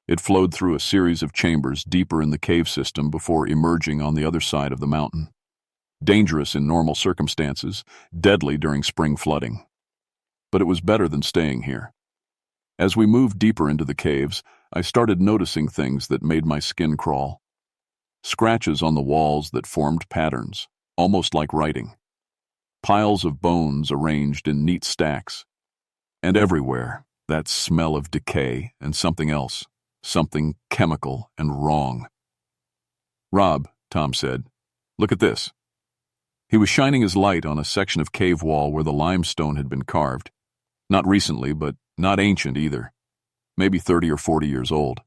It flowed through a series of chambers deeper in the cave system before emerging on the other side of the mountain. Dangerous in normal circumstances, deadly during spring flooding. But it was better than staying here. As we moved deeper into the caves, I started noticing things that made my skin crawl. Scratches on the walls that formed patterns, almost like writing. Piles of bones arranged in neat stacks. And everywhere, that smell of decay and something else, something chemical and wrong. "Rob," Tom said, "look at this." He was shining his light on a section of cave wall where the limestone had been carved. Not recently, but not ancient either. Maybe 30 or 40 years old.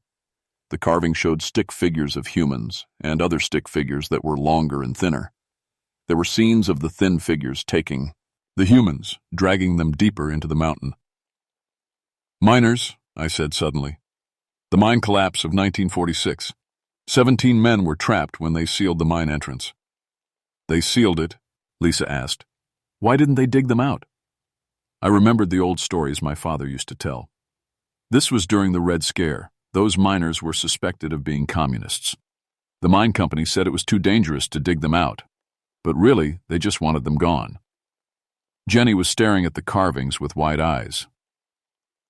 The carving showed stick figures of humans and other stick figures that were longer and thinner. There were scenes of the thin figures taking the humans, dragging them deeper into the mountain. "Miners," I said suddenly. "The mine collapse of 1946. 17 men were trapped when they sealed the mine entrance." "They sealed it?" Lisa asked. "Why didn't they dig them out?" I remembered the old stories my father used to tell. This was during the Red Scare. Those miners were suspected of being communists. The mine company said it was too dangerous to dig them out, but really, they just wanted them gone. Jenny was staring at the carvings with wide eyes.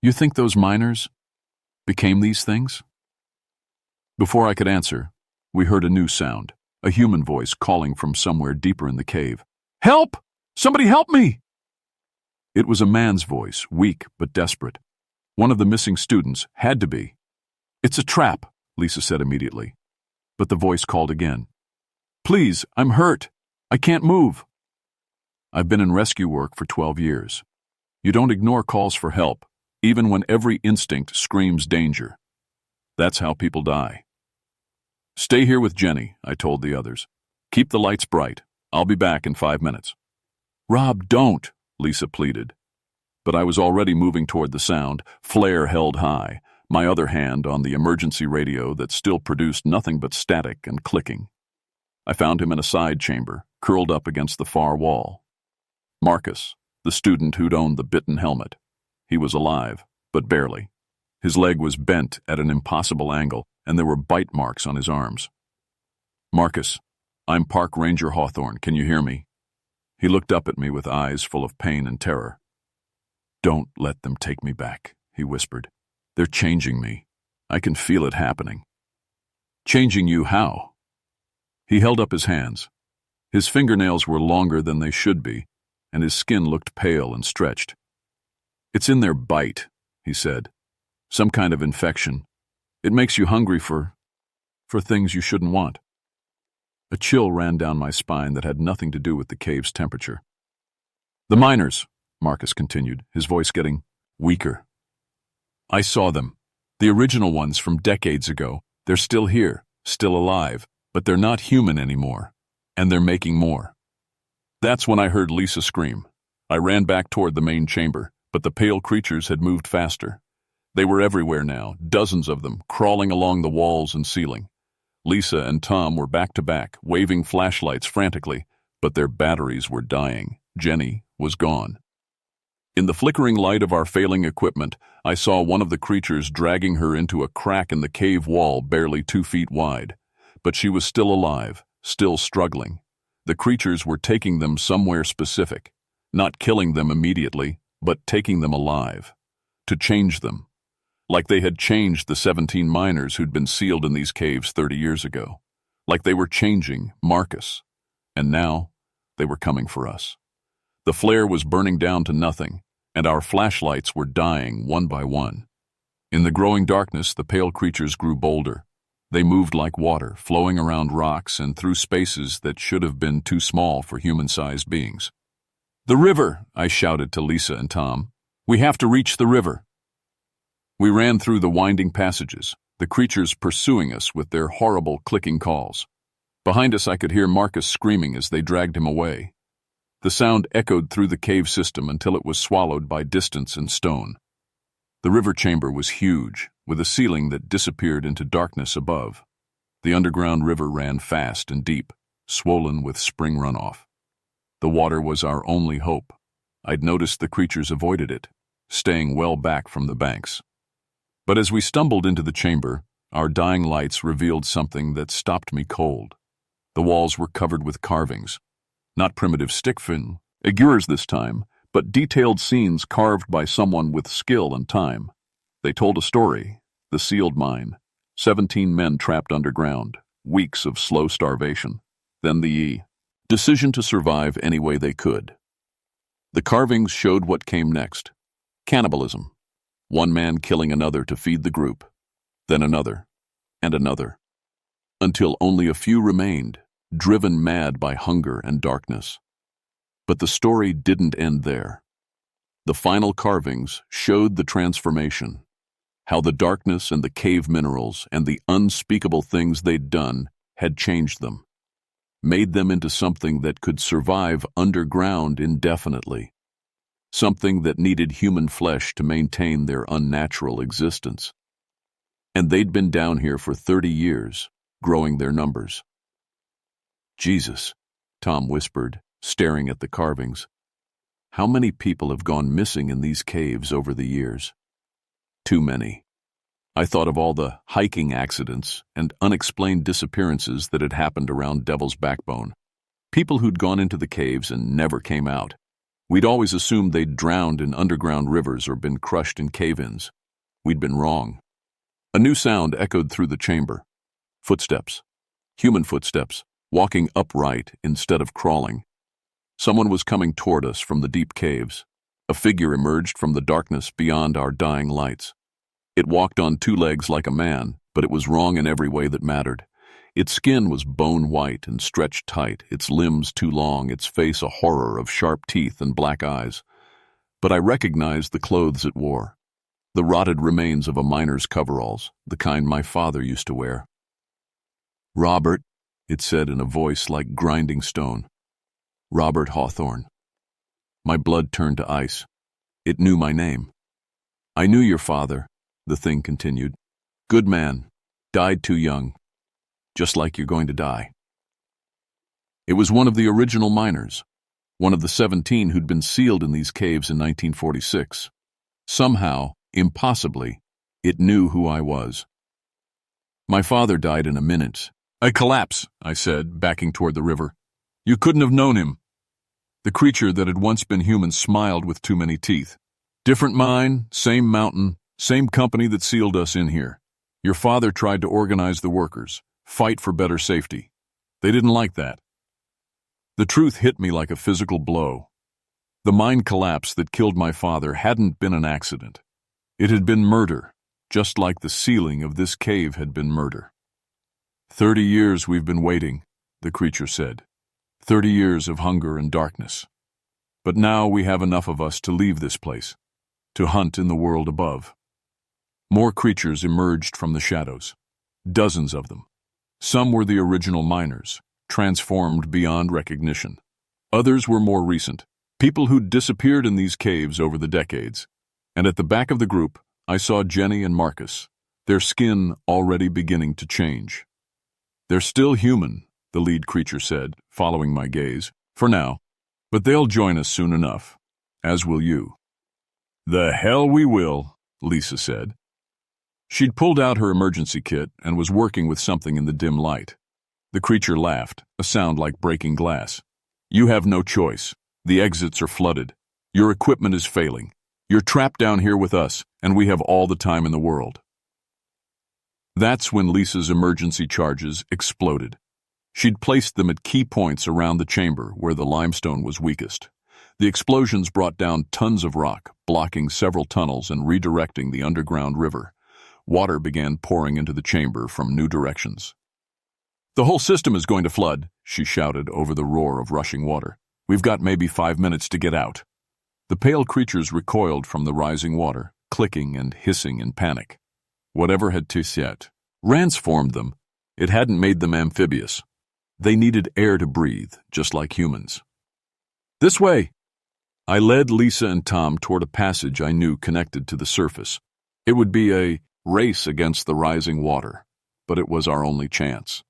"You think those miners became these things?" Before I could answer, we heard a new sound, a human voice calling from somewhere deeper in the cave. "Help! Somebody help me!" It was a man's voice, weak but desperate. One of the missing students had to be. "It's a trap," Lisa said immediately. But the voice called again. "Please, I'm hurt. I can't move." I've been in rescue work for 12 years. You don't ignore calls for help, even when every instinct screams danger. That's how people die. "Stay here with Jenny," I told the others. "Keep the lights bright. I'll be back in 5 minutes." "Rob, don't," Lisa pleaded. But I was already moving toward the sound, flare held high, my other hand on the emergency radio that still produced nothing but static and clicking. I found him in a side chamber, curled up against the far wall. Marcus, the student who'd owned the bitten helmet. He was alive, but barely. His leg was bent at an impossible angle, and there were bite marks on his arms. "Marcus, I'm Park Ranger Hawthorne. Can you hear me?" He looked up at me with eyes full of pain and terror. "Don't let them take me back," he whispered. "They're changing me. I can feel it happening." "Changing you how?" He held up his hands. His fingernails were longer than they should be, and his skin looked pale and stretched. "It's in their bite," he said. "Some kind of infection. It makes you hungry for things you shouldn't want." A chill ran down my spine that had nothing to do with the cave's temperature. "The miners," Marcus continued, his voice getting weaker. "I saw them. The original ones from decades ago. They're still here, still alive, but they're not human anymore. And they're making more." That's when I heard Lisa scream. I ran back toward the main chamber, but the pale creatures had moved faster. They were everywhere now, dozens of them, crawling along the walls and ceiling. Lisa and Tom were back to back, waving flashlights frantically, but their batteries were dying. Jenny was gone. In the flickering light of our failing equipment, I saw one of the creatures dragging her into a crack in the cave wall barely 2 feet wide. But she was still alive, still struggling. The creatures were taking them somewhere specific, not killing them immediately, but taking them alive. To change them. Like they had changed the 17 miners who'd been sealed in these caves 30 years ago. Like they were changing Marcus. And now, they were coming for us. The flare was burning down to nothing, and our flashlights were dying one by one. In the growing darkness, the pale creatures grew bolder. They moved like water, flowing around rocks and through spaces that should have been too small for human-sized beings. "The river!" I shouted to Lisa and Tom. "We have to reach the river." We ran through the winding passages, the creatures pursuing us with their horrible clicking calls. Behind us I could hear Marcus screaming as they dragged him away. The sound echoed through the cave system until it was swallowed by distance and stone. The river chamber was huge, with a ceiling that disappeared into darkness above. The underground river ran fast and deep, swollen with spring runoff. The water was our only hope. I'd noticed the creatures avoided it, staying well back from the banks. But as we stumbled into the chamber, our dying lights revealed something that stopped me cold. The walls were covered with carvings. Not primitive stick figures this time, but detailed scenes carved by someone with skill and time. They told a story, the sealed mine, 17 men trapped underground, weeks of slow starvation, then the decision to survive any way they could. The carvings showed what came next. Cannibalism. One man killing another to feed the group, then another, and another, until only a few remained, driven mad by hunger and darkness. But the story didn't end there. The final carvings showed the transformation, how the darkness and the cave minerals and the unspeakable things they'd done had changed them, made them into something that could survive underground indefinitely. Something that needed human flesh to maintain their unnatural existence. And they'd been down here for 30 years, growing their numbers. "Jesus," Tom whispered, staring at the carvings. "How many people have gone missing in these caves over the years?" Too many. I thought of all the hiking accidents and unexplained disappearances that had happened around Devil's Backbone. People who'd gone into the caves and never came out. We'd always assumed they'd drowned in underground rivers or been crushed in cave-ins. We'd been wrong. A new sound echoed through the chamber, Footsteps. Human footsteps, walking upright instead of crawling. Someone was coming toward us from the deep caves. A figure emerged from the darkness beyond our dying lights. It walked on two legs like a man, but it was wrong in every way that mattered. Its skin was bone white and stretched tight, its limbs too long, its face a horror of sharp teeth and black eyes. But I recognized the clothes it wore. The rotted remains of a miner's coveralls, the kind my father used to wear. "Robert," it said in a voice like grinding stone. "Robert Hawthorne." My blood turned to ice. It knew my name. "I knew your father," the thing continued. "Good man. Died too young. Just like you're going to die." It was one of the original miners, one of the 17 who'd been sealed in these caves in 1946. Somehow, impossibly, it knew who I was. "My father died in a minute." "I collapse," I said, backing toward the river. "You couldn't have known him." The creature that had once been human smiled with too many teeth. "Different mine, same mountain, same company that sealed us in here. Your father tried to organize the workers, fight for better safety. They didn't like that." The truth hit me like a physical blow. The mine collapse that killed my father hadn't been an accident. It had been murder, just like the sealing of this cave had been murder. 30 years we've been waiting," the creature said. 30 years of hunger and darkness. But now we have enough of us to leave this place, to hunt in the world above." More creatures emerged from the shadows. Dozens of them. Some were the original miners, transformed beyond recognition. Others were more recent, people who'd disappeared in these caves over the decades. And at the back of the group, I saw Jenny and Marcus, their skin already beginning to change. "They're still human," the lead creature said, following my gaze, "for now. But they'll join us soon enough, as will you." "The hell we will," Lisa said. She'd pulled out her emergency kit and was working with something in the dim light. The creature laughed, a sound like breaking glass. "You have no choice. The exits are flooded. Your equipment is failing. You're trapped down here with us, and we have all the time in the world." That's when Lisa's emergency charges exploded. She'd placed them at key points around the chamber where the limestone was weakest. The explosions brought down tons of rock, blocking several tunnels and redirecting the underground river. Water began pouring into the chamber from new directions. "The whole system is going to flood," she shouted over the roar of rushing water. "We've got maybe 5 minutes to get out." The pale creatures recoiled from the rising water, clicking and hissing in panic. Whatever had transformed them, it hadn't made them amphibious. They needed air to breathe, just like humans. "This way!" I led Lisa and Tom toward a passage I knew connected to the surface. It would be a race against the rising water, but it was our only chance.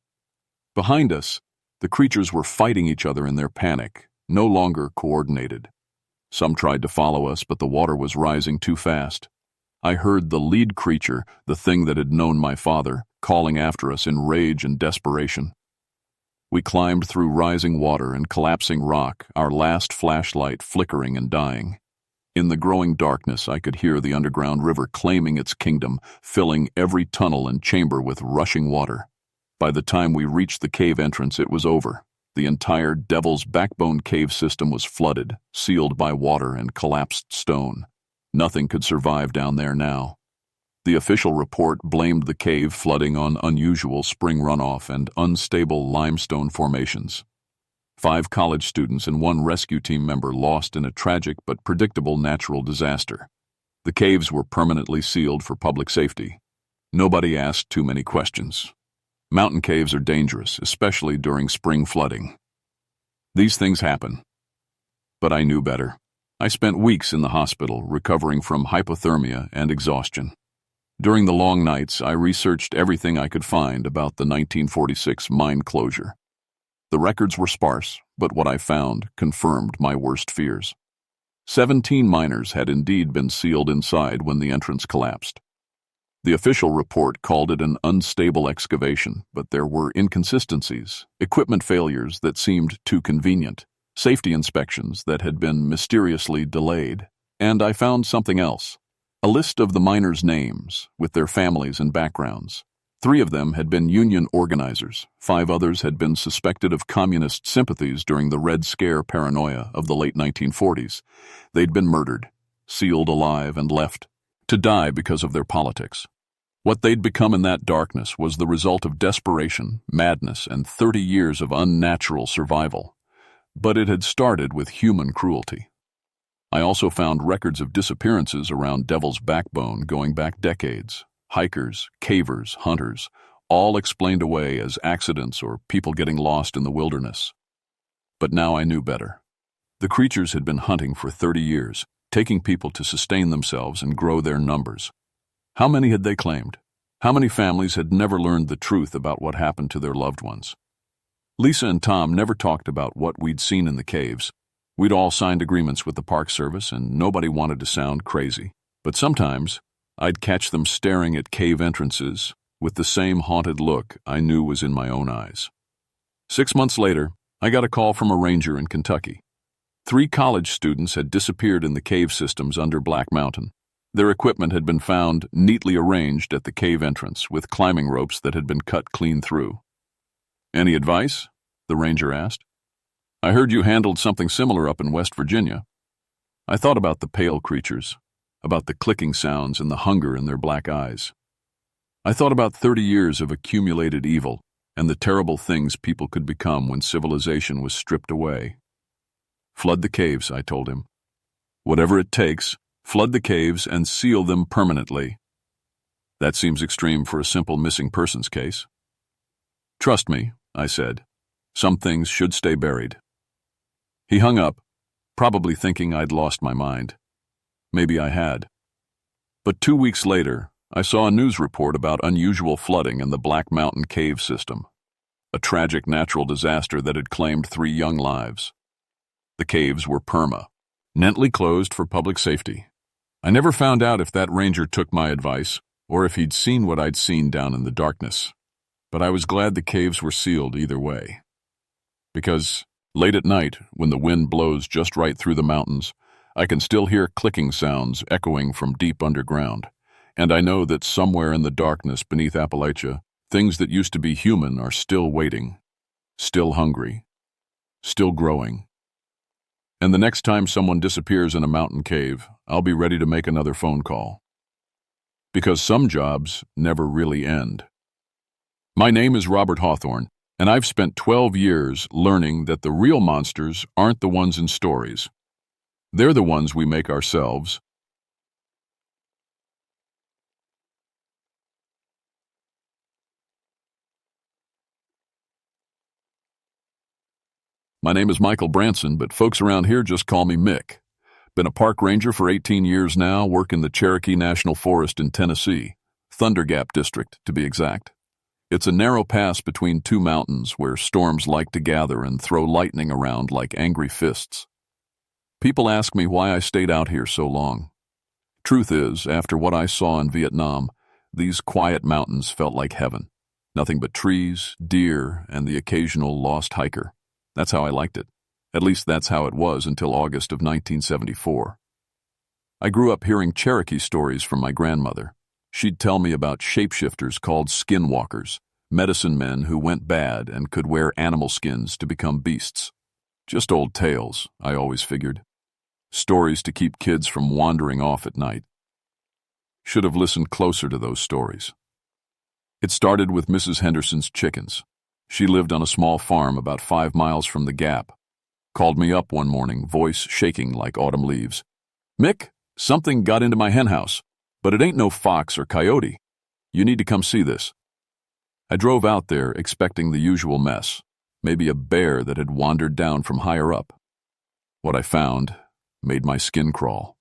Behind us, the creatures were fighting each other in their panic, no longer coordinated. Some tried to follow us, but the water was rising too fast. I heard the lead creature, the thing that had known my father, calling after us in rage and desperation. We climbed through rising water and collapsing rock, our last flashlight flickering and dying. In the growing darkness, I could hear the underground river claiming its kingdom, filling every tunnel and chamber with rushing water. By the time we reached the cave entrance, it was over. The entire Devil's Backbone cave system was flooded, sealed by water and collapsed stone. Nothing could survive down there now. The official report blamed the cave flooding on unusual spring runoff and unstable limestone formations. 5 college students and 1 rescue team member lost in a tragic but predictable natural disaster. The caves were permanently sealed for public safety. Nobody asked too many questions. Mountain caves are dangerous, especially during spring flooding. These things happen. But I knew better. I spent weeks in the hospital recovering from hypothermia and exhaustion. During the long nights, I researched everything I could find about the 1946 mine closure. The records were sparse, but what I found confirmed my worst fears. 17 miners had indeed been sealed inside when the entrance collapsed. The official report called it an unstable excavation, but there were inconsistencies, equipment failures that seemed too convenient, safety inspections that had been mysteriously delayed, and I found something else. A list of the miners' names, with their families and backgrounds. 3 of them had been union organizers. 5 others had been suspected of communist sympathies during the Red Scare paranoia of the late 1940s. They'd been murdered, sealed alive, and left to die because of their politics. What they'd become in that darkness was the result of desperation, madness, and 30 years of unnatural survival. But it had started with human cruelty. I also found records of disappearances around Devil's Backbone going back decades. Hikers, cavers, hunters, all explained away as accidents or people getting lost in the wilderness. But now I knew better. The creatures had been hunting for 30 years, taking people to sustain themselves and grow their numbers. How many had they claimed? How many families had never learned the truth about what happened to their loved ones? Lisa and Tom never talked about what we'd seen in the caves. We'd all signed agreements with the Park Service, and nobody wanted to sound crazy. But sometimes, I'd catch them staring at cave entrances with the same haunted look I knew was in my own eyes. 6 months later, I got a call from a ranger in Kentucky. 3 college students had disappeared in the cave systems under Black Mountain. Their equipment had been found neatly arranged at the cave entrance with climbing ropes that had been cut clean through. "Any advice?" the ranger asked. "I heard you handled something similar up in West Virginia." I thought about the pale creatures, about the clicking sounds and the hunger in their black eyes. I thought about 30 years of accumulated evil and the terrible things people could become when civilization was stripped away. "Flood the caves," I told him. "Whatever it takes, flood the caves and seal them permanently." That seems extreme for a simple missing persons case. "Trust me," I said. "Some things should stay buried." He hung up, probably thinking I'd lost my mind. Maybe I had. But 2 weeks later, I saw a news report about unusual flooding in the Black Mountain cave system, a tragic natural disaster that had claimed 3 young lives. The caves were permanently closed for public safety. I never found out if that ranger took my advice or if he'd seen what I'd seen down in the darkness, but I was glad the caves were sealed either way. Because late at night, when the wind blows just right through the mountains, I can still hear clicking sounds echoing from deep underground, and I know that somewhere in the darkness beneath Appalachia, things that used to be human are still waiting, still hungry, still growing. And the next time someone disappears in a mountain cave, I'll be ready to make another phone call. Because some jobs never really end. My name is Robert Hawthorne, and I've spent 12 years learning that the real monsters aren't the ones in stories. They're the ones we make ourselves. My name is Michael Branson, but folks around here just call me Mick. Been a park ranger for 18 years now, work in the Cherokee National Forest in Tennessee, Thunder Gap District, to be exact. It's a narrow pass between 2 mountains where storms like to gather and throw lightning around like angry fists. People ask me why I stayed out here so long. Truth is, after what I saw in Vietnam, these quiet mountains felt like heaven. Nothing but trees, deer, and the occasional lost hiker. That's how I liked it. At least that's how it was until August of 1974. I grew up hearing Cherokee stories from my grandmother. She'd tell me about shapeshifters called skinwalkers, medicine men who went bad and could wear animal skins to become beasts. Just old tales, I always figured. Stories to keep kids from wandering off at night. Should have listened closer to those stories. It started with Mrs. Henderson's chickens. She lived on a small farm about 5 miles from the Gap. Called me up one morning, voice shaking like autumn leaves. "Mick, something got into my henhouse, but it ain't no fox or coyote. You need to come see this." I drove out there expecting the usual mess, maybe a bear that had wandered down from higher up. What I found made my skin crawl.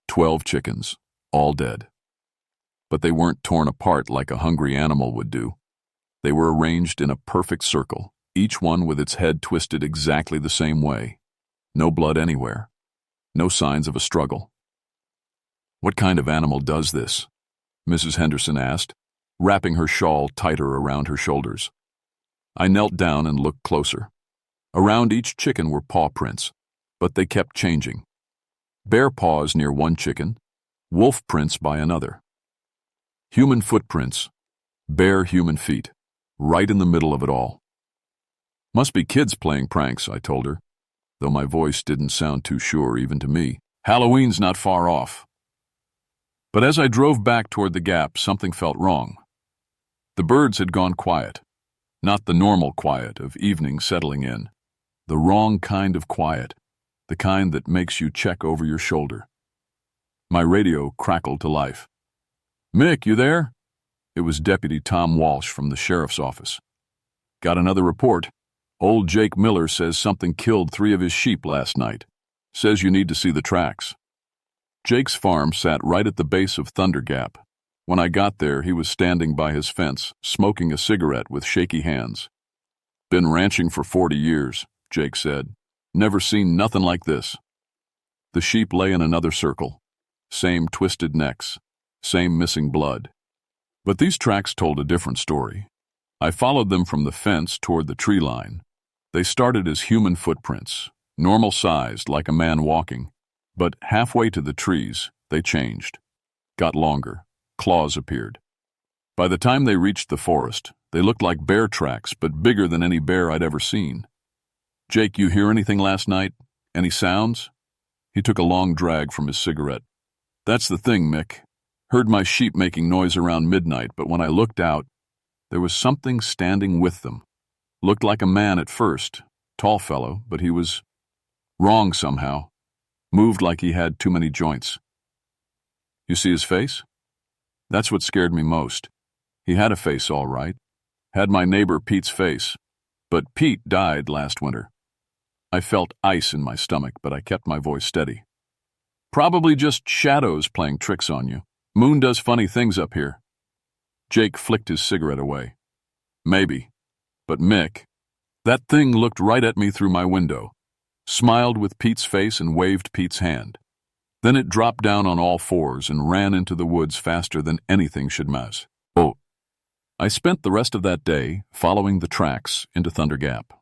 12 chickens, all dead. But they weren't torn apart like a hungry animal would do. They were arranged in a perfect circle, each one with its head twisted exactly the same way. No blood anywhere. No signs of a struggle. "What kind of animal does this?" Mrs. Henderson asked, wrapping her shawl tighter around her shoulders. I knelt down and looked closer. Around each chicken were paw prints, but they kept changing. Bear paws near one chicken, wolf prints by another. Human footprints, Bare human feet, right in the middle of it all. Must be kids playing pranks, I told her, though my voice didn't sound too sure even to me. Halloween's not far off. But as I drove back toward the gap, something felt wrong. The birds had gone quiet. Not the normal quiet of evening settling in. The wrong kind of quiet. The kind that makes you check over your shoulder. My radio crackled to life. "Mick, you there?" It was Deputy Tom Walsh from the sheriff's office. "Got another report. Old Jake Miller says something killed 3 of his sheep last night. Says you need to see the tracks." Jake's farm sat right at the base of Thunder Gap. When I got there, he was standing by his fence, smoking a cigarette with shaky hands. "Been ranching for 40 years, Jake said. "Never seen nothing like this." The sheep lay in another circle. Same twisted necks. Same missing blood. But these tracks told a different story. I followed them from the fence toward the tree line. They started as human footprints, normal-sized like a man walking. But halfway to the trees, they changed. Got longer. Claws appeared. By the time they reached the forest, they looked like bear tracks, but bigger than any bear I'd ever seen. "Jake, you hear anything last night? Any sounds?" He took a long drag from his cigarette. "That's the thing, Mick. Heard my sheep making noise around midnight, but when I looked out, there was something standing with them. Looked like a man at first, tall fellow, but he was wrong somehow. Moved like he had too many joints." "You see his face?" "That's what scared me most. He had a face all right. Had my neighbor Pete's face. But Pete died last winter." I felt ice in my stomach, but I kept my voice steady. "Probably just shadows playing tricks on you. Moon does funny things up here." Jake flicked his cigarette away. "Maybe. But Mick, that thing looked right at me through my window, smiled with Pete's face and waved Pete's hand. Then it dropped down on all fours and ran into the woods faster than anything should mess." Oh. I spent the rest of that day following the tracks into Thunder Gap.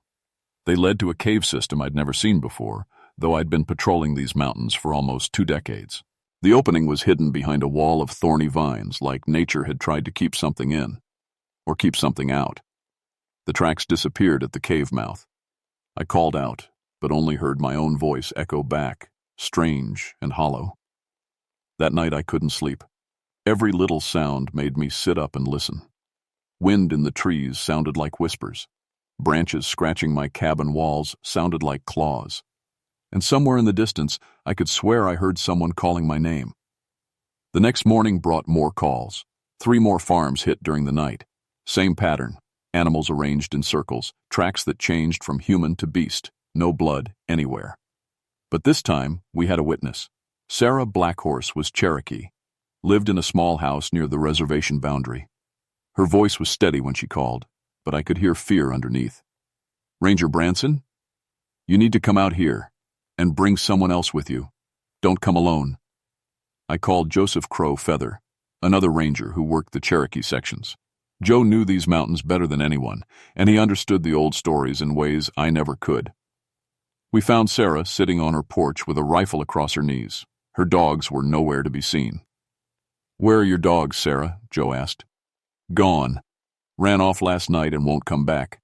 They led to a cave system I'd never seen before, though I'd been patrolling these mountains for almost 2 decades. The opening was hidden behind a wall of thorny vines, like nature had tried to keep something in, or keep something out. The tracks disappeared at the cave mouth. I called out, but only heard my own voice echo back, strange and hollow. That night I couldn't sleep. Every little sound made me sit up and listen. Wind in the trees sounded like whispers. Branches scratching my cabin walls sounded like claws. And somewhere in the distance, I could swear I heard someone calling my name. The next morning brought more calls. 3 more farms hit during the night. Same pattern. Animals arranged in circles, tracks that changed from human to beast, no blood anywhere. But this time, we had a witness. Sarah Blackhorse was Cherokee, lived in a small house near the reservation boundary. Her voice was steady when she called, but I could hear fear underneath. "Ranger Branson? You need to come out here, and bring someone else with you. Don't come alone." I called Joseph Crow Feather, another ranger who worked the Cherokee sections. Joe knew these mountains better than anyone, and he understood the old stories in ways I never could. We found Sarah sitting on her porch with a rifle across her knees. Her dogs were nowhere to be seen. "Where are your dogs, Sarah?" Joe asked. "Gone. Ran off last night and won't come back.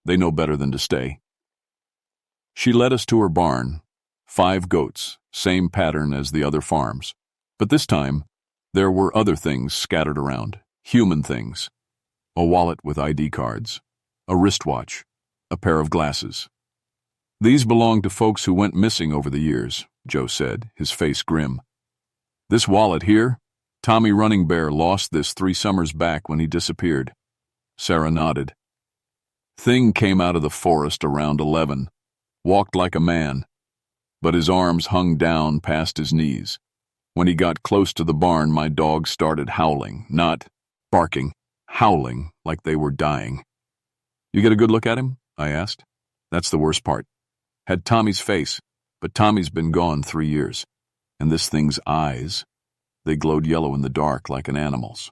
They know better than to stay." She led us to her barn. 5 goats, same pattern as the other farms. But this time, there were other things scattered around, human things. A wallet with ID cards, a wristwatch, a pair of glasses. "These belong to folks who went missing over the years," Joe said, his face grim. "This wallet here, Tommy Running Bear lost this 3 summers back when he disappeared." Sarah nodded. "Thing came out of the forest around 11, walked like a man, but his arms hung down past his knees. When he got close to the barn, my dogs started howling, not barking, howling like they were dying." "You get a good look at him?" I asked. "That's the worst part. Had Tommy's face, but Tommy's been gone 3 years. And this thing's eyes, they glowed yellow in the dark like an animal's."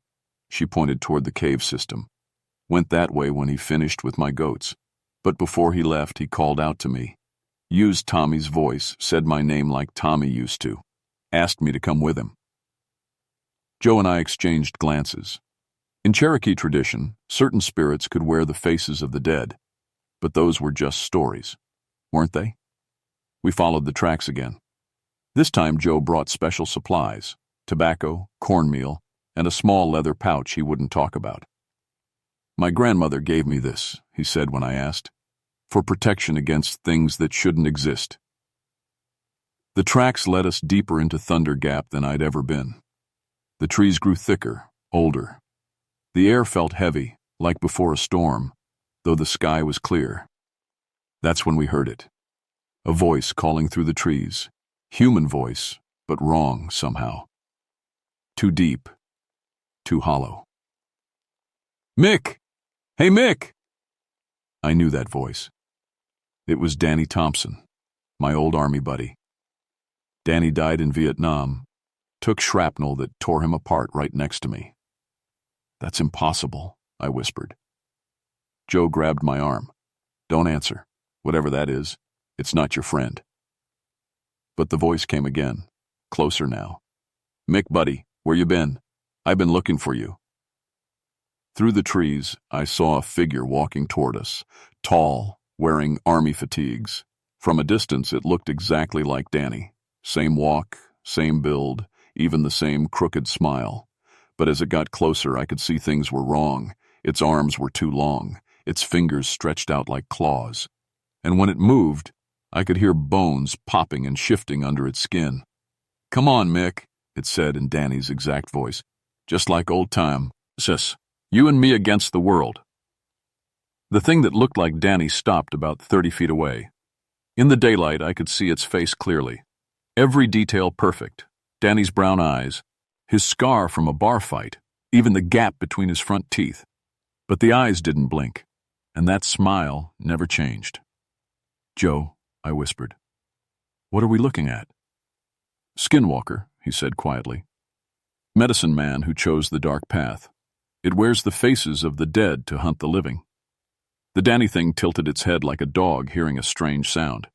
She pointed toward the cave system. "Went that way when he finished with my goats. But before he left, he called out to me. Used Tommy's voice, said my name like Tommy used to. Asked me to come with him." Joe and I exchanged glances. In Cherokee tradition, certain spirits could wear the faces of the dead, but those were just stories, weren't they? We followed the tracks again. This time Joe brought special supplies, tobacco, cornmeal, and a small leather pouch he wouldn't talk about. "My grandmother gave me this," he said when I asked, "for protection against things that shouldn't exist." The tracks led us deeper into Thunder Gap than I'd ever been. The trees grew thicker, older. The air felt heavy, like before a storm, though the sky was clear. That's when we heard it. A voice calling through the trees. Human voice, but wrong somehow. Too deep. Too hollow. "Mick! Hey, Mick!" I knew that voice. It was Danny Thompson, my old Army buddy. Danny died in Vietnam, took shrapnel that tore him apart right next to me. "That's impossible," I whispered. Joe grabbed my arm. "Don't answer. Whatever that is, it's not your friend." But the voice came again, closer now. "Mick, buddy, where you been? I've been looking for you." Through the trees, I saw a figure walking toward us, tall, wearing Army fatigues. From a distance, it looked exactly like Danny. Same walk, same build, even the same crooked smile. But as it got closer, I could see things were wrong. Its arms were too long, its fingers stretched out like claws. And when it moved, I could hear bones popping and shifting under its skin. "Come on, Mick," it said in Danny's exact voice. "Just like old time. Sis, you and me against the world." The thing that looked like Danny stopped about 30 feet away. In the daylight, I could see its face clearly. Every detail perfect. Danny's brown eyes, his scar from a bar fight, even the gap between his front teeth. But the eyes didn't blink, and that smile never changed. "Joe," I whispered, "what are we looking at?" "Skinwalker," he said quietly. "Medicine man who chose the dark path. It wears the faces of the dead to hunt the living." The Danny thing tilted its head like a dog hearing a strange sound.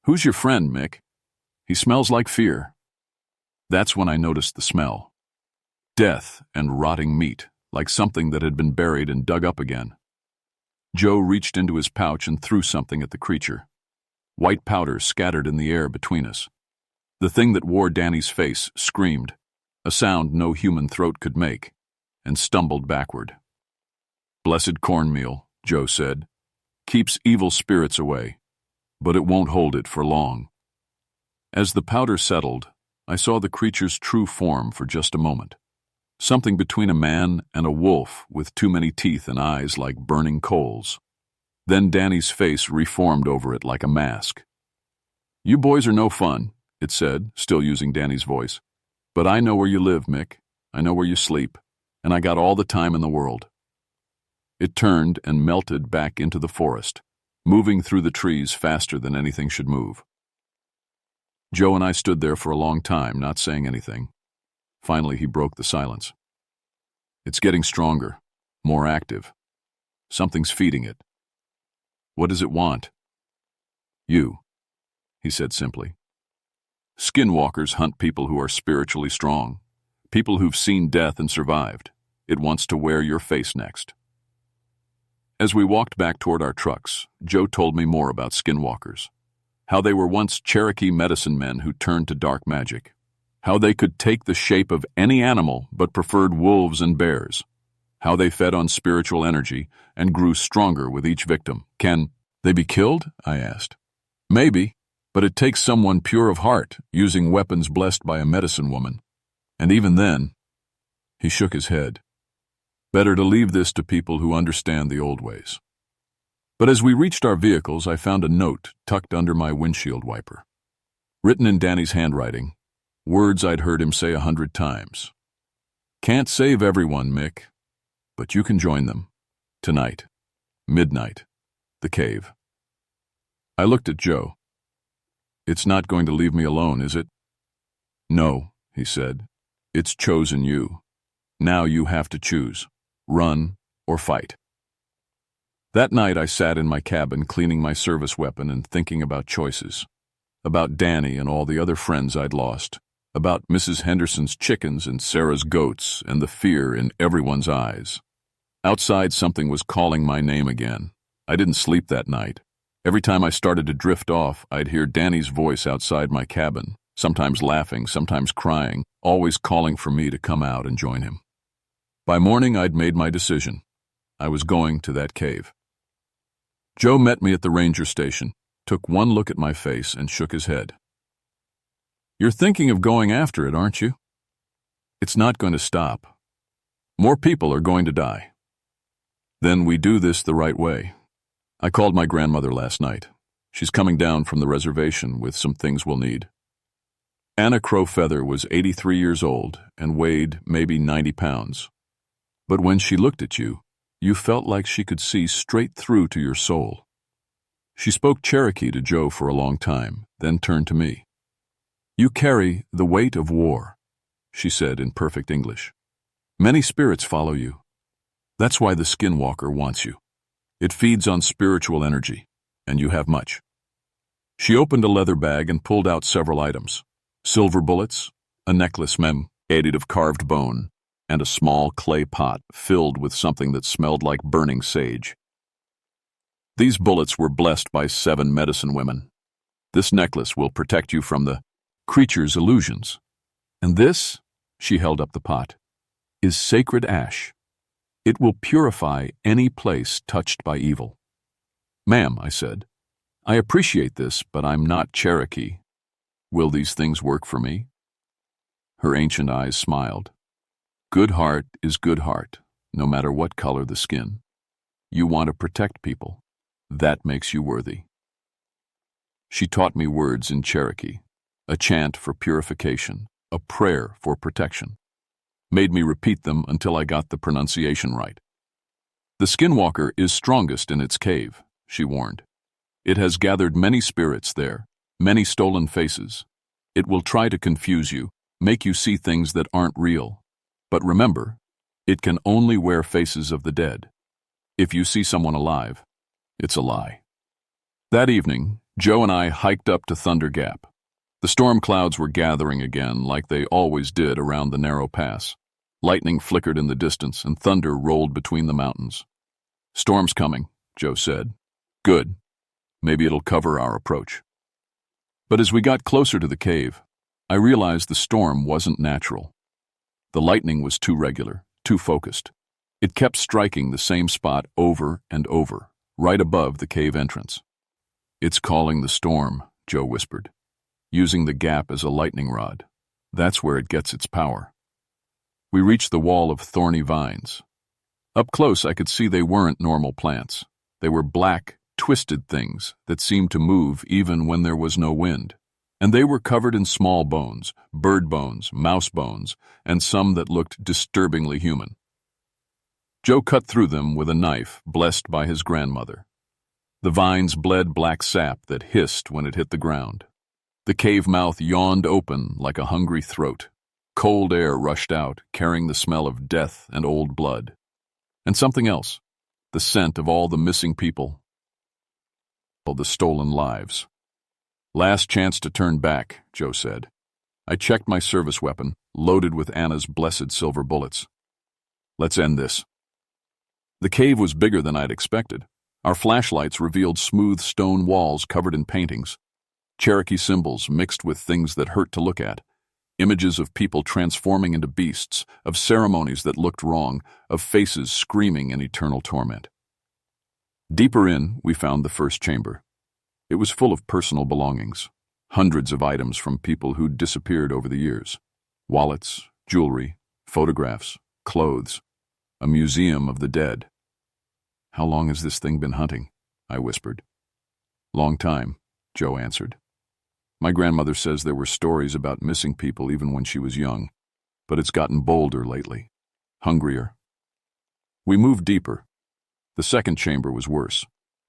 "Who's your friend, Mick? He smells like fear." That's when I noticed the smell. Death and rotting meat, like something that had been buried and dug up again. Joe reached into his pouch and threw something at the creature. White powder scattered in the air between us. The thing that wore Danny's face screamed, a sound no human throat could make, and stumbled backward. "Blessed cornmeal," Joe said, "keeps evil spirits away, but it won't hold it for long." As the powder settled, I saw the creature's true form for just a moment. Something between a man and a wolf with too many teeth and eyes like burning coals. Then Danny's face reformed over it like a mask. "You boys are no fun," it said, still using Danny's voice. "But I know where you live, Mick. I know where you sleep, and I got all the time in the world." It turned and melted back into the forest, moving through the trees faster than anything should move. Joe and I stood there for a long time, not saying anything. Finally, he broke the silence. "It's getting stronger, more active. Something's feeding it. What does it want?" "You," he said simply. "Skinwalkers hunt people who are spiritually strong, people who've seen death and survived. It wants to wear your face next." As we walked back toward our trucks, Joe told me more about skinwalkers. How they were once Cherokee medicine men who turned to dark magic. How they could take the shape of any animal but preferred wolves and bears. How they fed on spiritual energy and grew stronger with each victim. "Can they be killed?" I asked. "Maybe, but it takes someone pure of heart, using weapons blessed by a medicine woman. And even then," he shook his head, "better to leave this to people who understand the old ways." But as we reached our vehicles, I found a note tucked under my windshield wiper. Written in Danny's handwriting, words I'd heard him say 100 times. "Can't save everyone, Mick, but you can join them. Tonight. Midnight. The cave." I looked at Joe. "It's not going to leave me alone, is it?" "No," he said. "It's chosen you. Now you have to choose. Run or fight." That night I sat in my cabin cleaning my service weapon and thinking about choices. About Danny and all the other friends I'd lost. about Mrs. Henderson's chickens and Sarah's goats and the fear in everyone's eyes. Outside, something was calling my name again. I didn't sleep that night. Every time I started to drift off, I'd hear Danny's voice outside my cabin, sometimes laughing, sometimes crying, always calling for me to come out and join him. By morning, I'd made my decision. I was going to that cave. Joe met me at the ranger station, took one look at my face, and shook his head. "You're thinking of going after it, aren't you? It's not going to stop. More people are going to die. Then we do this the right way." I called my grandmother last night. She's coming down from the reservation with some things we'll need. Anna Crowfeather was 83 years old and weighed maybe 90 pounds. But when she looked at you, you felt like she could see straight through to your soul. She spoke Cherokee to Joe for a long time, then turned to me. "You carry the weight of war," she said in perfect English. "Many spirits follow you. That's why the skinwalker wants you. It feeds on spiritual energy, and you have much." She opened a leather bag and pulled out several items: silver bullets, a necklace made of carved bone, and a small clay pot filled with something that smelled like burning sage. These bullets were blessed by 7 medicine women. This necklace will protect you from the creature's illusions. And this, she held up the pot, is sacred ash. It will purify any place touched by evil. "Ma'am," I said, "I appreciate this, but I'm not Cherokee. Will these things work for me?" Her ancient eyes smiled. "Good heart is good heart, no matter what color the skin. You want to protect people. That makes you worthy." She taught me words in Cherokee, a chant for purification, a prayer for protection. Made me repeat them until I got the pronunciation right. "The skinwalker is strongest in its cave," she warned. "It has gathered many spirits there, many stolen faces. It will try to confuse you, make you see things that aren't real. But remember, it can only wear faces of the dead. If you see someone alive, it's a lie." That evening, Joe and I hiked up to Thunder Gap. The storm clouds were gathering again, like they always did around the narrow pass. Lightning flickered in the distance, and thunder rolled between the mountains. "Storm's coming," Joe said. "Good. Maybe it'll cover our approach." But as we got closer to the cave, I realized the storm wasn't natural. The lightning was too regular, too focused. It kept striking the same spot over and over, right above the cave entrance. "It's calling the storm," Joe whispered, "using the gap as a lightning rod. That's where it gets its power." We reached the wall of thorny vines. Up close, I could see they weren't normal plants. They were black, twisted things that seemed to move even when there was no wind. And they were covered in small bones, bird bones, mouse bones, and some that looked disturbingly human. Joe cut through them with a knife blessed by his grandmother. The vines bled black sap that hissed when it hit the ground. The cave mouth yawned open like a hungry throat. Cold air rushed out, carrying the smell of death and old blood. And something else, the scent of all the missing people, all the stolen lives. "Last chance to turn back," Joe said. I checked my service weapon, loaded with Anna's blessed silver bullets. "Let's end this." The cave was bigger than I'd expected. Our flashlights revealed smooth stone walls covered in paintings, Cherokee symbols mixed with things that hurt to look at. Images of people transforming into beasts, of ceremonies that looked wrong, of faces screaming in eternal torment. Deeper in, we found the first chamber. It was full of personal belongings, hundreds of items from people who'd disappeared over the years. Wallets, jewelry, photographs, clothes, a museum of the dead. "How long has this thing been hunting?" I whispered. "Long time," Joe answered. "My grandmother says there were stories about missing people even when she was young, but it's gotten bolder lately, hungrier." We moved deeper. The second chamber was worse.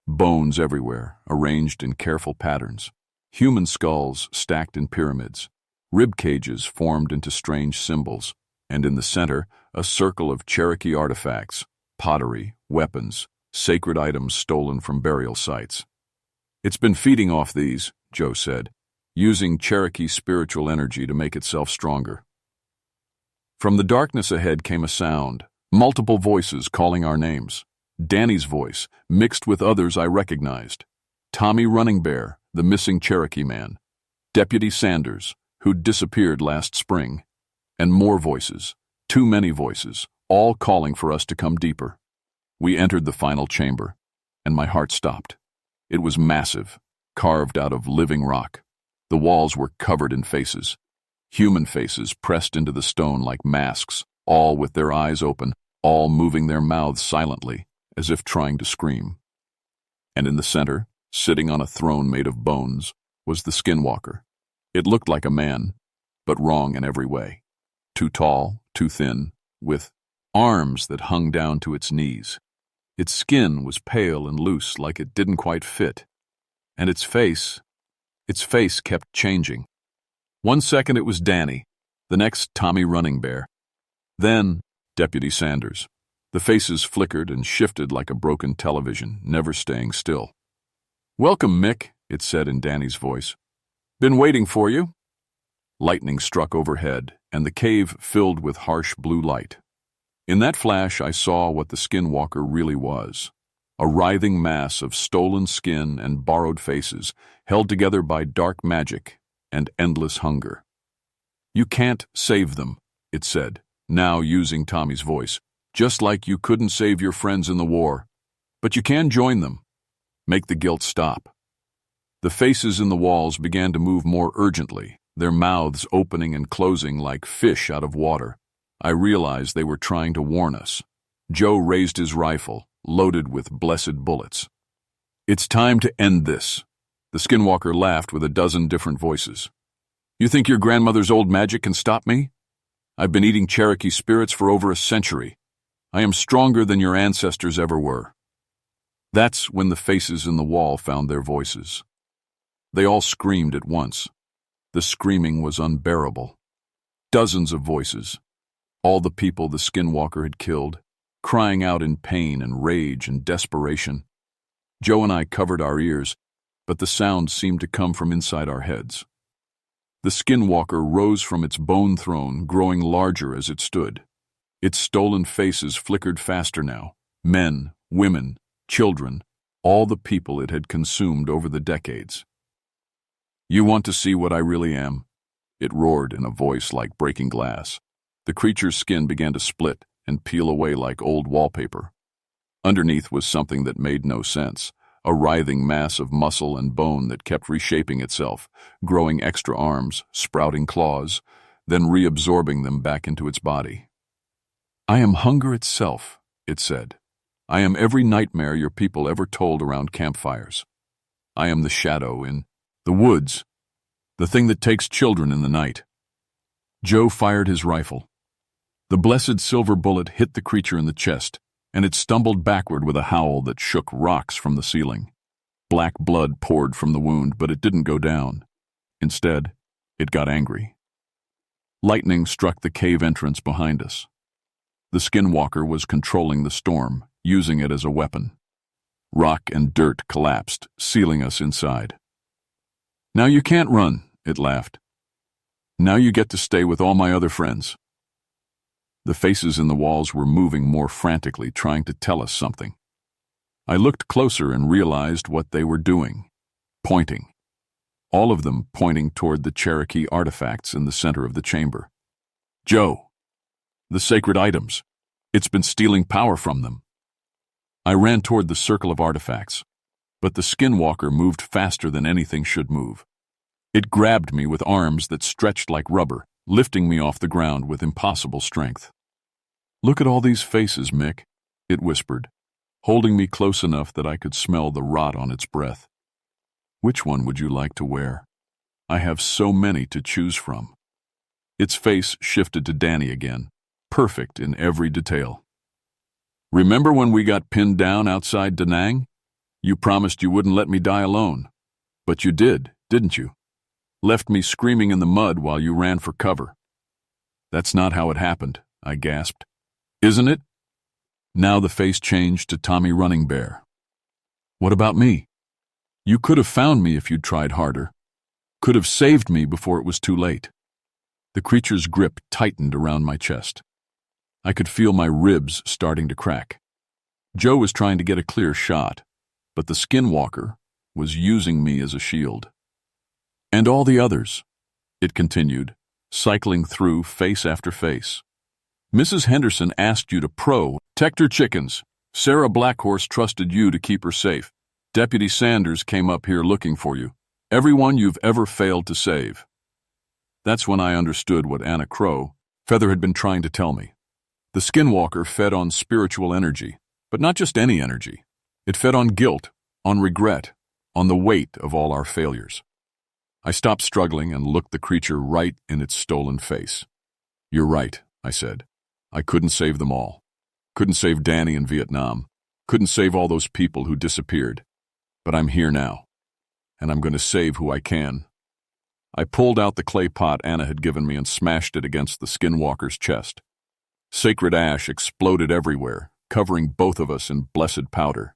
Bones everywhere, arranged in careful patterns. Human skulls stacked in pyramids. Rib cages formed into strange symbols, and in the center, a circle of Cherokee artifacts, pottery, weapons, sacred items stolen from burial sites. "It's been feeding off these," Joe said. using Cherokee spiritual energy to make itself stronger. From the darkness ahead came a sound, multiple voices calling our names. Danny's voice, mixed with others I recognized. Tommy Running Bear, the missing Cherokee man. Deputy Sanders, who'd disappeared last spring. And more voices, too many voices, all calling for us to come deeper. We entered the final chamber, and my heart stopped. It was massive, carved out of living rock. The walls were covered in faces. Human faces pressed into the stone like masks, all with their eyes open, all moving their mouths silently, as if trying to scream. And in the center, sitting on a throne made of bones, was the skinwalker. It looked like a man, but wrong in every way. Too tall, too thin, with arms that hung down to its knees. Its skin was pale and loose, like it didn't quite fit. And its face kept changing. One second it was Danny, the next Tommy Running Bear. Then Deputy Sanders. The faces flickered and shifted like a broken television, never staying still. "Welcome, Mick," it said in Danny's voice. "Been waiting for you." Lightning struck overhead, and the cave filled with harsh blue light. In that flash, I saw what the skinwalker really was. A writhing mass of stolen skin and borrowed faces, held together by dark magic and endless hunger. "You can't save them," it said, now using Tommy's voice, "just like you couldn't save your friends in the war. But you can join them. Make the guilt stop." The faces in the walls began to move more urgently, their mouths opening and closing like fish out of water. I realized they were trying to warn us. Joe raised his rifle, loaded with blessed bullets. "It's time to end this." The skinwalker laughed with a dozen different voices. "You think your grandmother's old magic can stop me? I've been eating Cherokee spirits for over a century. I am stronger than your ancestors ever were." That's when the faces in the wall found their voices. They all screamed at once. The screaming was unbearable. Dozens of voices. All the people the skinwalker had killed, crying out in pain and rage and desperation. Joe and I covered our ears, but the sound seemed to come from inside our heads. The skinwalker rose from its bone throne, growing larger as it stood. Its stolen faces flickered faster now. Men, women, children, all the people it had consumed over the decades. "You want to see what I really am?" It roared in a voice like breaking glass. The creature's skin began to split and peel away like old wallpaper. Underneath was something that made no sense, a writhing mass of muscle and bone that kept reshaping itself, growing extra arms, sprouting claws, then reabsorbing them back into its body. "I am hunger itself," it said. "I am every nightmare your people ever told around campfires. I am the shadow in the woods, the thing that takes children in the night." Joe fired his rifle. The blessed silver bullet hit the creature in the chest, and it stumbled backward with a howl that shook rocks from the ceiling. Black blood poured from the wound, but it didn't go down. Instead, it got angry. Lightning struck the cave entrance behind us. The skinwalker was controlling the storm, using it as a weapon. Rock and dirt collapsed, sealing us inside. "Now you can't run," it laughed. "Now you get to stay with all my other friends." The faces in the walls were moving more frantically, trying to tell us something. I looked closer and realized what they were doing. Pointing. All of them pointing toward the Cherokee artifacts in the center of the chamber. "Joe, the sacred items. It's been stealing power from them." I ran toward the circle of artifacts, but the skinwalker moved faster than anything should move. It grabbed me with arms that stretched like rubber, lifting me off the ground with impossible strength. "Look at all these faces, Mick," it whispered, holding me close enough that I could smell the rot on its breath. "Which one would you like to wear? I have so many to choose from." Its face shifted to Danny again, perfect in every detail. "Remember when we got pinned down outside Da Nang? You promised you wouldn't let me die alone. But you did, didn't you? Left me screaming in the mud while you ran for cover." "That's not how it happened," I gasped. "Isn't it?" Now the face changed to Tommy Running Bear. "What about me? You could have found me if you'd tried harder." could have saved me before it was too late. The creature's grip tightened around my chest. I could feel my ribs starting to crack. Joe was trying to get a clear shot, but the skinwalker was using me as a shield. And all the others, it continued, cycling through face after face. Mrs. Henderson asked you to protect her chickens. Sarah Blackhorse trusted you to keep her safe. Deputy Sanders came up here looking for you. Everyone you've ever failed to save. That's when I understood what Anna Feather had been trying to tell me. The skinwalker fed on spiritual energy, but not just any energy. It fed on guilt, on regret, on the weight of all our failures. I stopped struggling and looked the creature right in its stolen face. You're right, I said. I couldn't save them all. Couldn't save Danny in Vietnam. Couldn't save all those people who disappeared. But I'm here now, and I'm going to save who I can. I pulled out the clay pot Anna had given me and smashed it against the skinwalker's chest. Sacred ash exploded everywhere, covering both of us in blessed powder.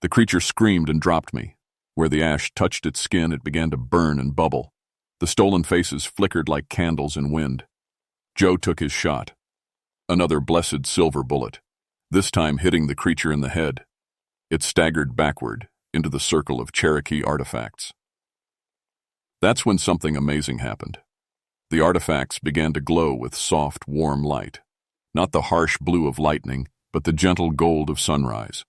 The creature screamed and dropped me. Where the ash touched its skin, it began to burn and bubble. The stolen faces flickered like candles in wind. Joe took his shot. Another blessed silver bullet, this time hitting the creature in the head. It staggered backward into the circle of Cherokee artifacts. That's when something amazing happened. The artifacts began to glow with soft, warm light. Not the harsh blue of lightning, but the gentle gold of sunrise.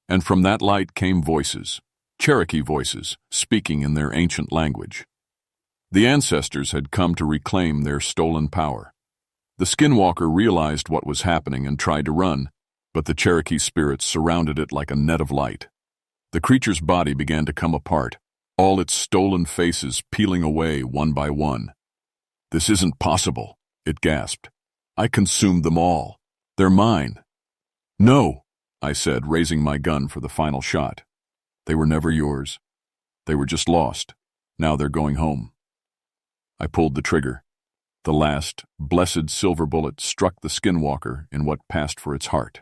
And from that light came voices, Cherokee voices, speaking in their ancient language. The ancestors had come to reclaim their stolen power. The skinwalker realized what was happening and tried to run, but the Cherokee spirits surrounded it like a net of light. The creature's body began to come apart, all its stolen faces peeling away one by one. This isn't possible, it gasped. I consumed them all. They're mine. No, I said, raising my gun for the final shot. They were never yours. They were just lost. Now they're going home. I pulled the trigger. The last, blessed silver bullet struck the skinwalker in what passed for its heart.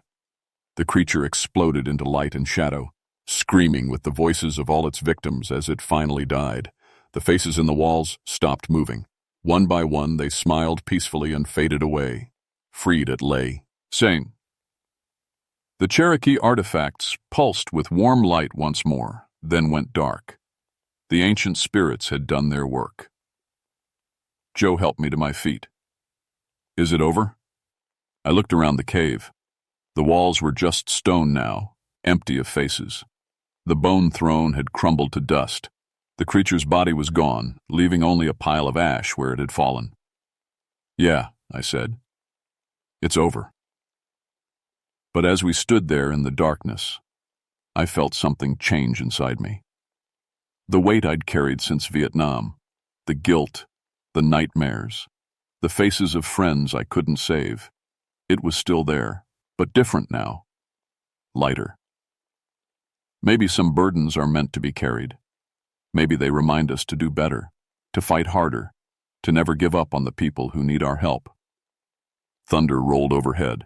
The creature exploded into light and shadow, screaming with the voices of all its victims as it finally died. The faces in the walls stopped moving. One by one, they smiled peacefully and faded away, freed at lay. Same. The Cherokee artifacts pulsed with warm light once more, then went dark. The ancient spirits had done their work. Joe helped me to my feet. Is it over? I looked around the cave. The walls were just stone now, empty of faces. The bone throne had crumbled to dust. The creature's body was gone, leaving only a pile of ash where it had fallen. Yeah, I said. It's over. But as we stood there in the darkness, I felt something change inside me. The weight I'd carried since Vietnam, the guilt, the nightmares, the faces of friends I couldn't save, it was still there, but different now. Lighter. Maybe some burdens are meant to be carried. Maybe they remind us to do better, to fight harder, to never give up on the people who need our help. Thunder rolled overhead,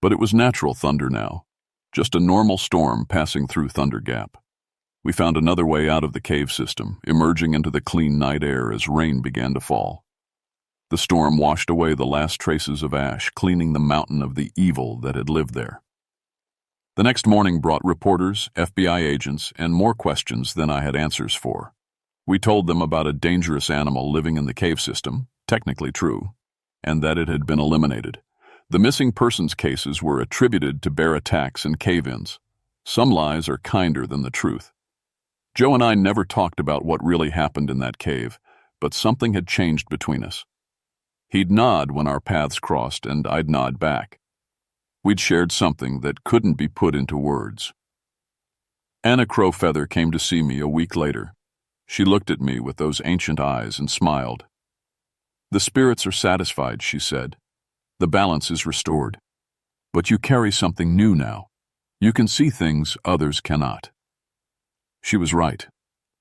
but it was natural thunder now, just a normal storm passing through Thunder Gap. We found another way out of the cave system, emerging into the clean night air as rain began to fall. The storm washed away the last traces of ash, cleaning the mountain of the evil that had lived there. The next morning brought reporters, FBI agents, and more questions than I had answers for. We told them about a dangerous animal living in the cave system, technically true, and that it had been eliminated. The missing persons cases were attributed to bear attacks and cave-ins. Some lies are kinder than the truth. Joe and I never talked about what really happened in that cave, but something had changed between us. He'd nod when our paths crossed, and I'd nod back. We'd shared something that couldn't be put into words. Anna Feather came to see me a week later. She looked at me with those ancient eyes and smiled. The spirits are satisfied, she said. The balance is restored. But you carry something new now. You can see things others cannot. She was right.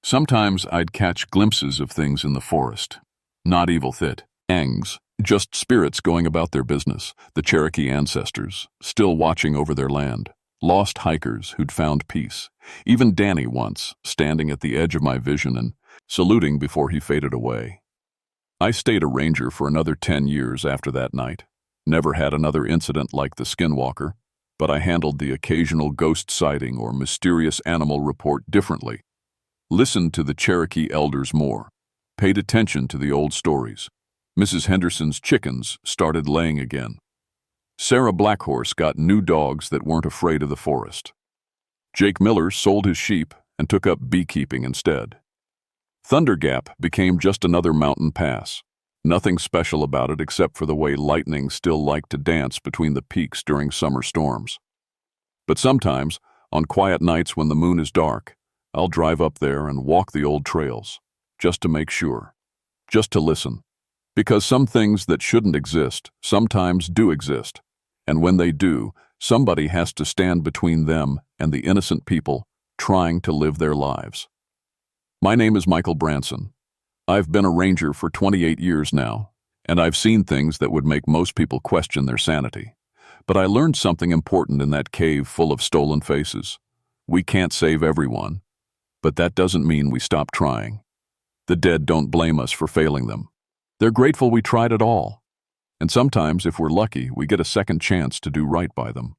Sometimes I'd catch glimpses of things in the forest. Not evil things, just spirits going about their business, the Cherokee ancestors, still watching over their land, lost hikers who'd found peace. Even Danny once, standing at the edge of my vision and saluting before he faded away. I stayed a ranger for another 10 years after that night. Never had another incident like the skinwalker, but I handled the occasional ghost sighting or mysterious animal report differently. Listened to the Cherokee elders more. Paid attention to the old stories. Mrs. Henderson's chickens started laying again. Sarah Blackhorse got new dogs that weren't afraid of the forest. Jake Miller sold his sheep and took up beekeeping instead. Thunder Gap became just another mountain pass. Nothing special about it except for the way lightning still liked to dance between the peaks during summer storms. But sometimes, on quiet nights when the moon is dark, I'll drive up there and walk the old trails, just to make sure, just to listen. Because some things that shouldn't exist sometimes do exist, and when they do, somebody has to stand between them and the innocent people trying to live their lives. My name is Michael Branson. I've been a ranger for 28 years now, and I've seen things that would make most people question their sanity. But I learned something important in that cave full of stolen faces. We can't save everyone, but that doesn't mean we stop trying. The dead don't blame us for failing them. They're grateful we tried at all. And sometimes, if we're lucky, we get a second chance to do right by them.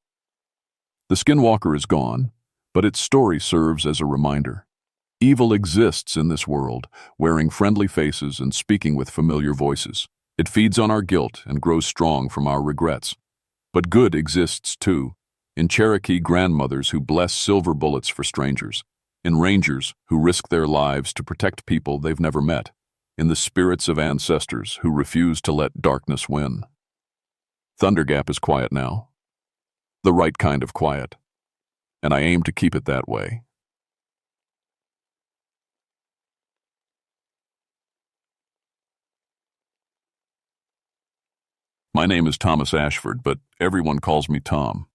The skinwalker is gone, but its story serves as a reminder. Evil exists in this world, wearing friendly faces and speaking with familiar voices. It feeds on our guilt and grows strong from our regrets. But good exists too, in Cherokee grandmothers who bless silver bullets for strangers, in rangers who risk their lives to protect people they've never met, in the spirits of ancestors who refuse to let darkness win. Thunder Gap is quiet now, the right kind of quiet, and I aim to keep it that way. My name is Thomas Ashford, but everyone calls me Tom.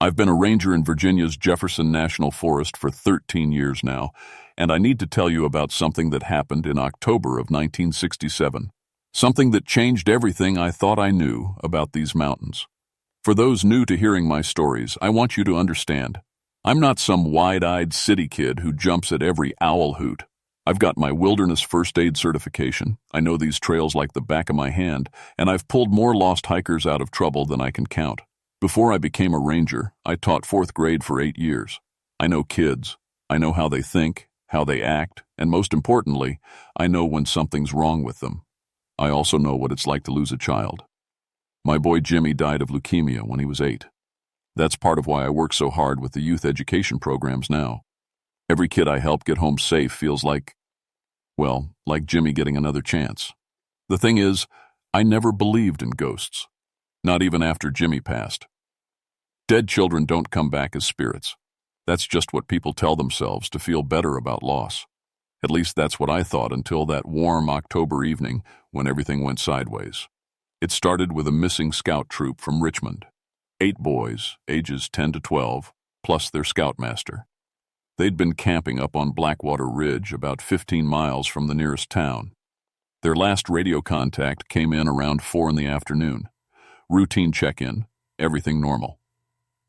I've been a ranger in Virginia's Jefferson National Forest for 13 years now, and I need to tell you about something that happened in October of 1967. Something that changed everything I thought I knew about these mountains. For those new to hearing my stories, I want you to understand, I'm not some wide-eyed city kid who jumps at every owl hoot. I've got my wilderness first aid certification. I know these trails like the back of my hand, and I've pulled more lost hikers out of trouble than I can count. Before I became a ranger, I taught 4th grade for 8 years. I know kids. I know how they think, how they act, and most importantly, I know when something's wrong with them. I also know what it's like to lose a child. My boy Jimmy died of leukemia when he was 8. That's part of why I work so hard with the youth education programs now. Every kid I help get home safe feels like Jimmy getting another chance. The thing is, I never believed in ghosts. Not even after Jimmy passed. Dead children don't come back as spirits. That's just what people tell themselves to feel better about loss. At least that's what I thought until that warm October evening when everything went sideways. It started with a missing scout troop from Richmond. 8 boys, ages 10 to 12, plus their scoutmaster. They'd been camping up on Blackwater Ridge, about 15 miles from the nearest town. Their last radio contact came in around 4 in the afternoon. Routine check-in, everything normal.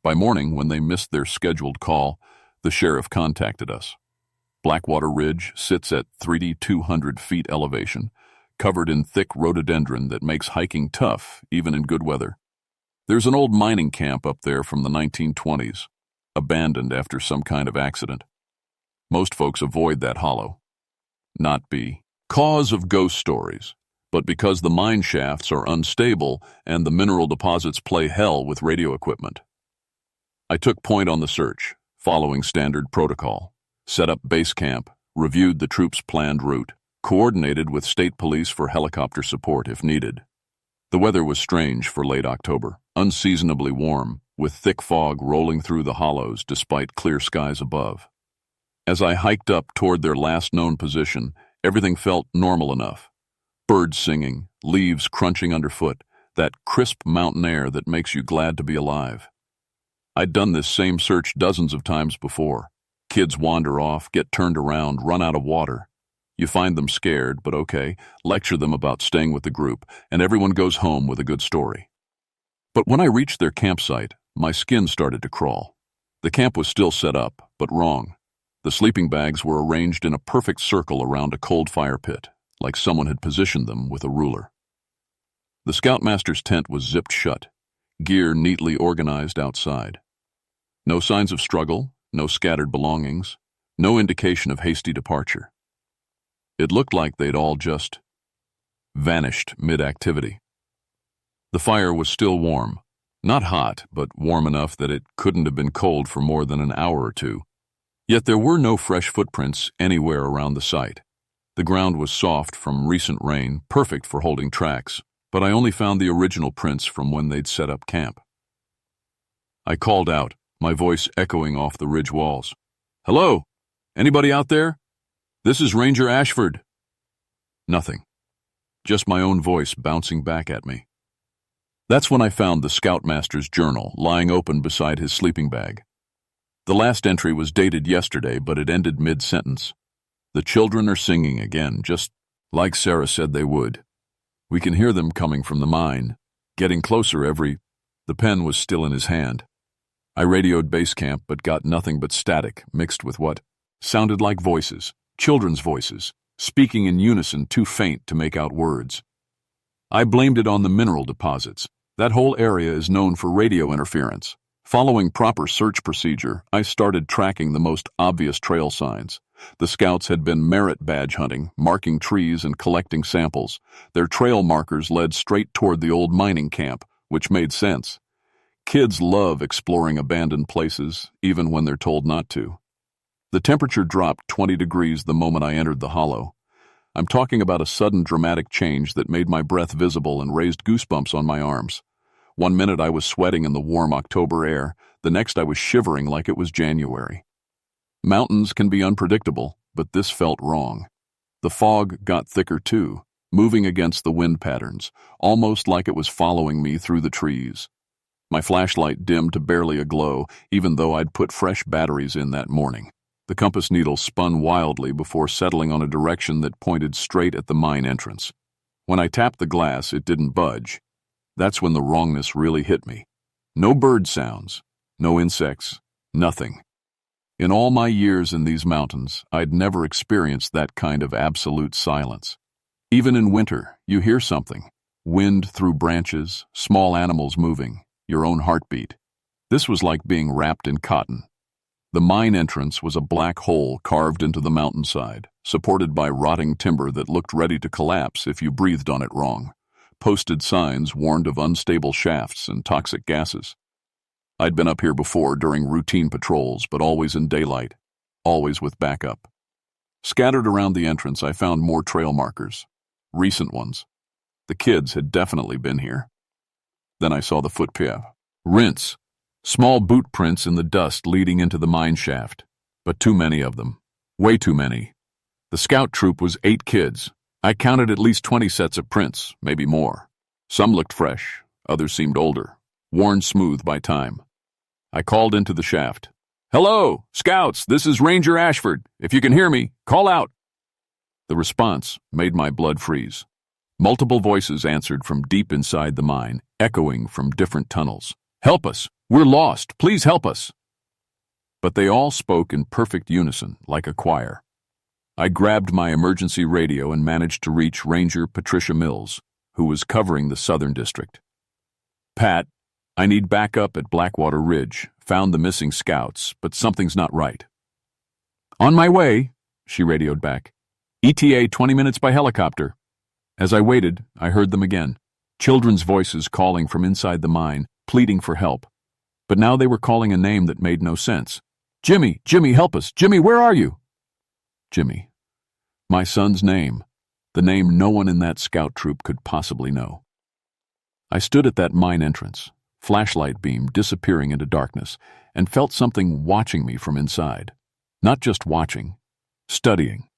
By morning, when they missed their scheduled call, the sheriff contacted us. Blackwater Ridge sits at 3,200 feet elevation, covered in thick rhododendron that makes hiking tough, even in good weather. There's an old mining camp up there from the 1920s, abandoned after some kind of accident. Most folks avoid that hollow. Not because of ghost stories, but because the mine shafts are unstable and the mineral deposits play hell with radio equipment. I took point on the search, following standard protocol, set up base camp, reviewed the troops' planned route, coordinated with state police for helicopter support if needed. The weather was strange for late October, unseasonably warm, with thick fog rolling through the hollows despite clear skies above. As I hiked up toward their last known position, everything felt normal enough. Birds singing, leaves crunching underfoot, that crisp mountain air that makes you glad to be alive. I'd done this same search dozens of times before. Kids wander off, get turned around, run out of water. You find them scared, but okay, lecture them about staying with the group, and everyone goes home with a good story. But when I reached their campsite, my skin started to crawl. The camp was still set up, but wrong. The sleeping bags were arranged in a perfect circle around a cold fire pit, like someone had positioned them with a ruler. The scoutmaster's tent was zipped shut, gear neatly organized outside. No signs of struggle, no scattered belongings, no indication of hasty departure. It looked like they'd all just vanished mid-activity. The fire was still warm, not hot, but warm enough that it couldn't have been cold for more than an hour or two. Yet there were no fresh footprints anywhere around the site. The ground was soft from recent rain, perfect for holding tracks, but I only found the original prints from when they'd set up camp. I called out, my voice echoing off the ridge walls. "Hello? Anybody out there? This is Ranger Ashford." Nothing. Just my own voice bouncing back at me. That's when I found the scoutmaster's journal lying open beside his sleeping bag. The last entry was dated yesterday, but it ended mid-sentence. "The children are singing again, just like Sarah said they would. We can hear them coming from the mine, getting closer every—" The pen was still in his hand. I radioed base camp, but got nothing but static mixed with what sounded like voices, children's voices, speaking in unison too faint to make out words. I blamed it on the mineral deposits. That whole area is known for radio interference. Following proper search procedure, I started tracking the most obvious trail signs. The scouts had been merit badge hunting, marking trees and collecting samples. Their trail markers led straight toward the old mining camp, which made sense. Kids love exploring abandoned places, even when they're told not to. The temperature dropped 20 degrees the moment I entered the hollow. I'm talking about a sudden dramatic change that made my breath visible and raised goosebumps on my arms. One minute I was sweating in the warm October air, the next I was shivering like it was January. Mountains can be unpredictable, but this felt wrong. The fog got thicker too, moving against the wind patterns, almost like it was following me through the trees. My flashlight dimmed to barely a glow, even though I'd put fresh batteries in that morning. The compass needle spun wildly before settling on a direction that pointed straight at the mine entrance. When I tapped the glass, it didn't budge. That's when the wrongness really hit me. No bird sounds, no insects, nothing. In all my years in these mountains, I'd never experienced that kind of absolute silence. Even in winter, you hear something. Wind through branches, small animals moving, your own heartbeat. This was like being wrapped in cotton. The mine entrance was a black hole carved into the mountainside, supported by rotting timber that looked ready to collapse if you breathed on it wrong. Posted signs warned of unstable shafts and toxic gases. I'd been up here before during routine patrols, but always in daylight, always with backup. Scattered around the entrance, I found more trail markers, recent ones. The kids had definitely been here. Then I saw the footprints, small boot prints in the dust leading into the mine shaft, but too many of them, way too many. The scout troop was 8 kids. I counted at least 20 sets of prints, maybe more. Some looked fresh, others seemed older, worn smooth by time. I called into the shaft. "Hello, Scouts, this is Ranger Ashford. If you can hear me, call out." The response made my blood freeze. Multiple voices answered from deep inside the mine, echoing from different tunnels. "Help us! We're lost! Please help us!" But they all spoke in perfect unison, like a choir. I grabbed my emergency radio and managed to reach Ranger Patricia Mills, who was covering the Southern District. "Pat, I need backup at Blackwater Ridge. Found the missing scouts, but something's not right." "On my way," she radioed back. "ETA 20 minutes by helicopter." As I waited, I heard them again. Children's voices calling from inside the mine, pleading for help. But now they were calling a name that made no sense. "Jimmy, Jimmy, help us! Jimmy, where are you?" Jimmy. My son's name. The name no one in that scout troop could possibly know. I stood at that mine entrance, flashlight beam disappearing into darkness, and felt something watching me from inside. Not just watching, studying.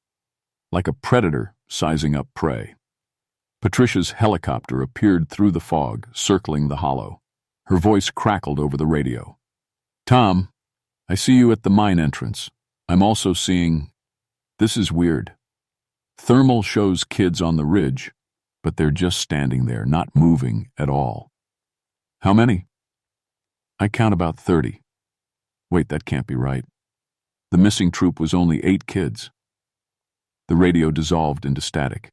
Like a predator sizing up prey. Patricia's helicopter appeared through the fog, circling the hollow. Her voice crackled over the radio. "Tom, I see you at the mine entrance. I'm also seeing... This is weird. Thermal shows kids on the ridge, but they're just standing there, not moving at all." "How many?" "I count about 30. Wait, that can't be right. The missing troop was only 8 kids. The radio dissolved into static.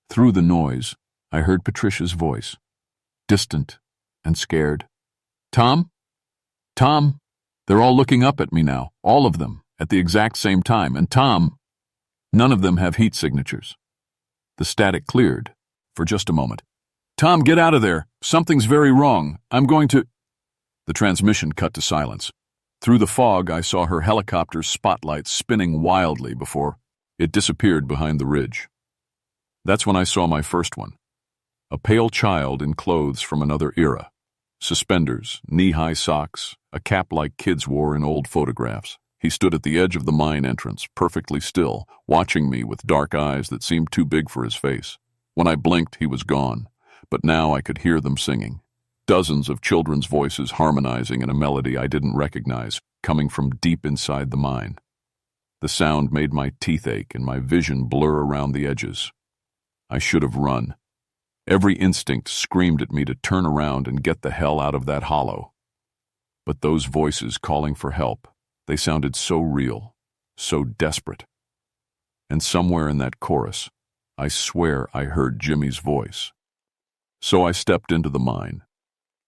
Through the noise, I heard Patricia's voice, distant and scared. "Tom? Tom? They're all looking up at me now, all of them, at the exact same time, and Tom..." None of them have heat signatures. The static cleared, for just a moment. "Tom, get out of there. Something's very wrong. I'm going to..." The transmission cut to silence. Through the fog, I saw her helicopter's spotlights spinning wildly before it disappeared behind the ridge. That's when I saw my first one. A pale child in clothes from another era. Suspenders, knee-high socks, a cap like kids wore in old photographs. He stood at the edge of the mine entrance, perfectly still, watching me with dark eyes that seemed too big for his face. When I blinked, he was gone, but now I could hear them singing. Dozens of children's voices harmonizing in a melody I didn't recognize, coming from deep inside the mine. The sound made my teeth ache and my vision blur around the edges. I should have run. Every instinct screamed at me to turn around and get the hell out of that hollow. But those voices calling for help, they sounded so real, so desperate. And somewhere in that chorus, I swear I heard Jimmy's voice. So I stepped into the mine.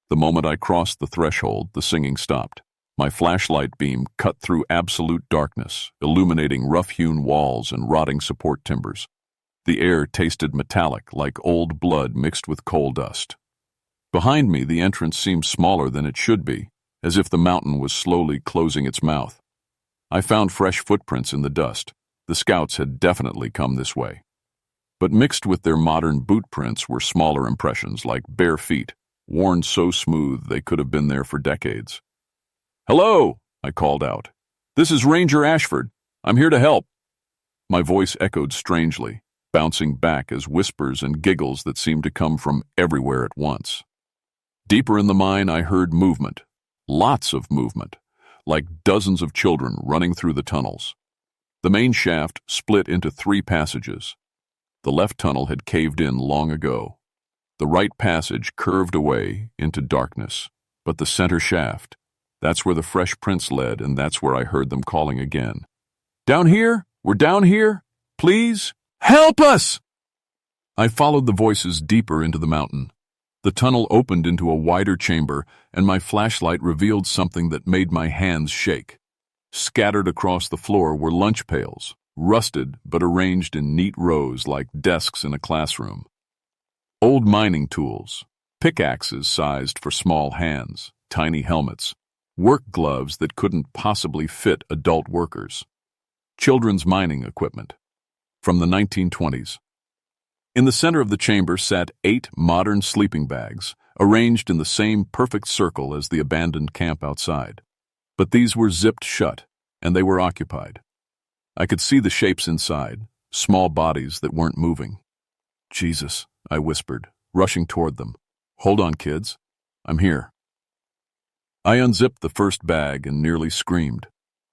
The moment I crossed the threshold, the singing stopped. My flashlight beam cut through absolute darkness, illuminating rough-hewn walls and rotting support timbers. The air tasted metallic, like old blood mixed with coal dust. Behind me, the entrance seemed smaller than it should be, as if the mountain was slowly closing its mouth. I found fresh footprints in the dust. The scouts had definitely come this way. But mixed with their modern boot prints were smaller impressions, like bare feet, worn so smooth they could have been there for decades. "Hello," I called out. "This is Ranger Ashford. I'm here to help." My voice echoed strangely, bouncing back as whispers and giggles that seemed to come from everywhere at once. Deeper in the mine, I heard movement. Lots of movement, like dozens of children running through the tunnels. The main shaft split into 3 passages. The left tunnel had caved in long ago. The right passage curved away into darkness, but the center shaft, that's where the fresh prints led, and that's where I heard them calling again. "Down here? We're down here? Please? Help us!" I followed the voices deeper into the mountain. The tunnel opened into a wider chamber, and my flashlight revealed something that made my hands shake. Scattered across the floor were lunch pails, rusted but arranged in neat rows like desks in a classroom. Old mining tools, pickaxes sized for small hands, tiny helmets, work gloves that couldn't possibly fit adult workers. Children's mining equipment from the 1920s. In the center of the chamber sat 8 modern sleeping bags, arranged in the same perfect circle as the abandoned camp outside. But these were zipped shut, and they were occupied. I could see the shapes inside, small bodies that weren't moving. "Jesus," I whispered, rushing toward them. "Hold on, kids. I'm here." I unzipped the first bag and nearly screamed.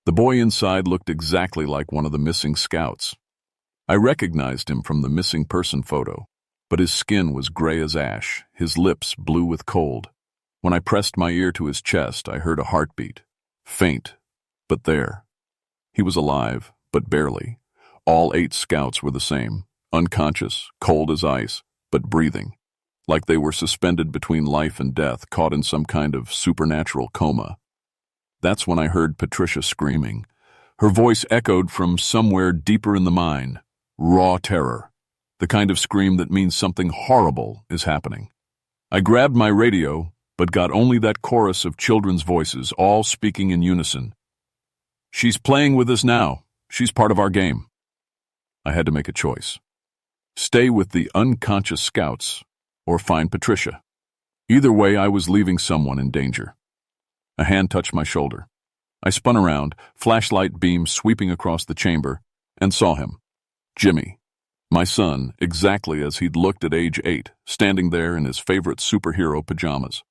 The boy inside looked exactly like one of the missing scouts. I recognized him from the missing person photo, but his skin was gray as ash, his lips blue with cold. When I pressed my ear to his chest, I heard a heartbeat. Faint, but there. He was alive, but barely. All 8 scouts were the same, unconscious, cold as ice, but breathing, like they were suspended between life and death, caught in some kind of supernatural coma. That's when I heard Patricia screaming. Her voice echoed from somewhere deeper in the mine. Raw terror. The kind of scream that means something horrible is happening. I grabbed my radio, but got only that chorus of children's voices, all speaking in unison. "She's playing with us now. She's part of our game." I had to make a choice. Stay with the unconscious scouts, or find Patricia. Either way, I was leaving someone in danger. A hand touched my shoulder. I spun around, flashlight beam sweeping across the chamber, and saw him. Jimmy, my son, exactly as he'd looked at age 8, standing there in his favorite superhero pajamas.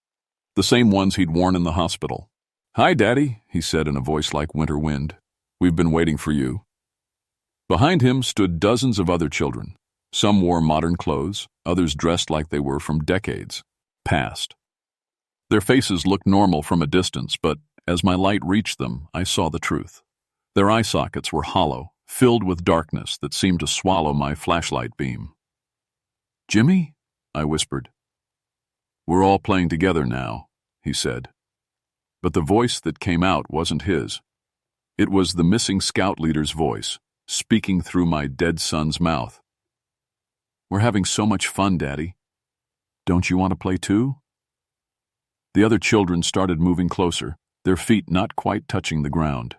The same ones he'd worn in the hospital. "Hi, Daddy," he said in a voice like winter wind. "We've been waiting for you." Behind him stood dozens of other children. Some wore modern clothes, others dressed like they were from decades past. Their faces looked normal from a distance, but as my light reached them, I saw the truth. Their eye sockets were hollow, filled with darkness that seemed to swallow my flashlight beam. "Jimmy?" I whispered. "We're all playing together now," he said. But the voice that came out wasn't his. It was the missing scout leader's voice, speaking through my dead son's mouth. "We're having so much fun, Daddy. Don't you want to play too?" The other children started moving closer, their feet not quite touching the ground.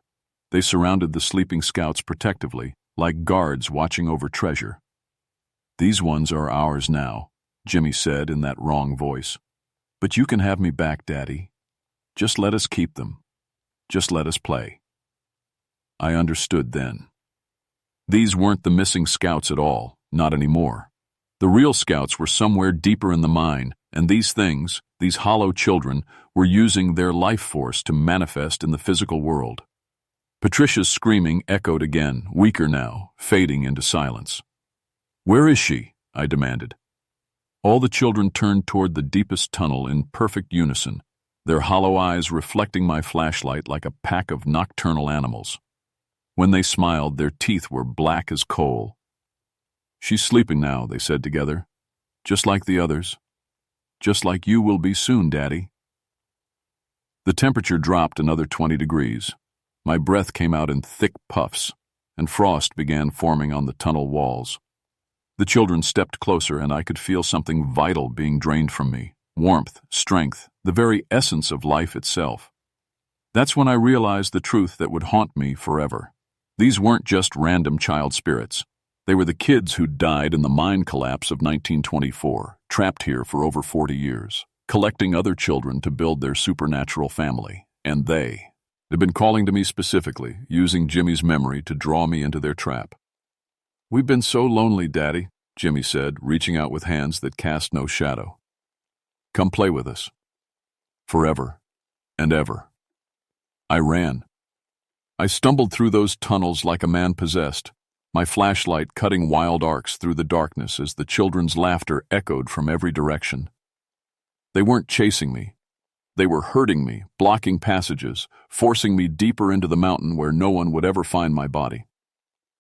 They surrounded the sleeping scouts protectively, like guards watching over treasure. "These ones are ours now," Jimmy said in that wrong voice. "But you can have me back, Daddy. Just let us keep them. Just let us play." I understood then. These weren't the missing scouts at all, not anymore. The real scouts were somewhere deeper in the mine, and these things, these hollow children, were using their life force to manifest in the physical world. Patricia's screaming echoed again, weaker now, fading into silence. "Where is she?" I demanded. All the children turned toward the deepest tunnel in perfect unison, their hollow eyes reflecting my flashlight like a pack of nocturnal animals. When they smiled, their teeth were black as coal. "She's sleeping now," they said together. "Just like the others. Just like you will be soon, Daddy." The temperature dropped another 20 degrees. My breath came out in thick puffs, and frost began forming on the tunnel walls. The children stepped closer, and I could feel something vital being drained from me. Warmth, strength, the very essence of life itself. That's when I realized the truth that would haunt me forever. These weren't just random child spirits. They were the kids who died in the mine collapse of 1924, trapped here for over 40 years, collecting other children to build their supernatural family. And they'd been calling to me specifically, using Jimmy's memory to draw me into their trap. "We've been so lonely, Daddy," Jimmy said, reaching out with hands that cast no shadow. "Come play with us. Forever and ever." I ran. I stumbled through those tunnels like a man possessed, my flashlight cutting wild arcs through the darkness as the children's laughter echoed from every direction. They weren't chasing me. They were hurting me, blocking passages, forcing me deeper into the mountain where no one would ever find my body.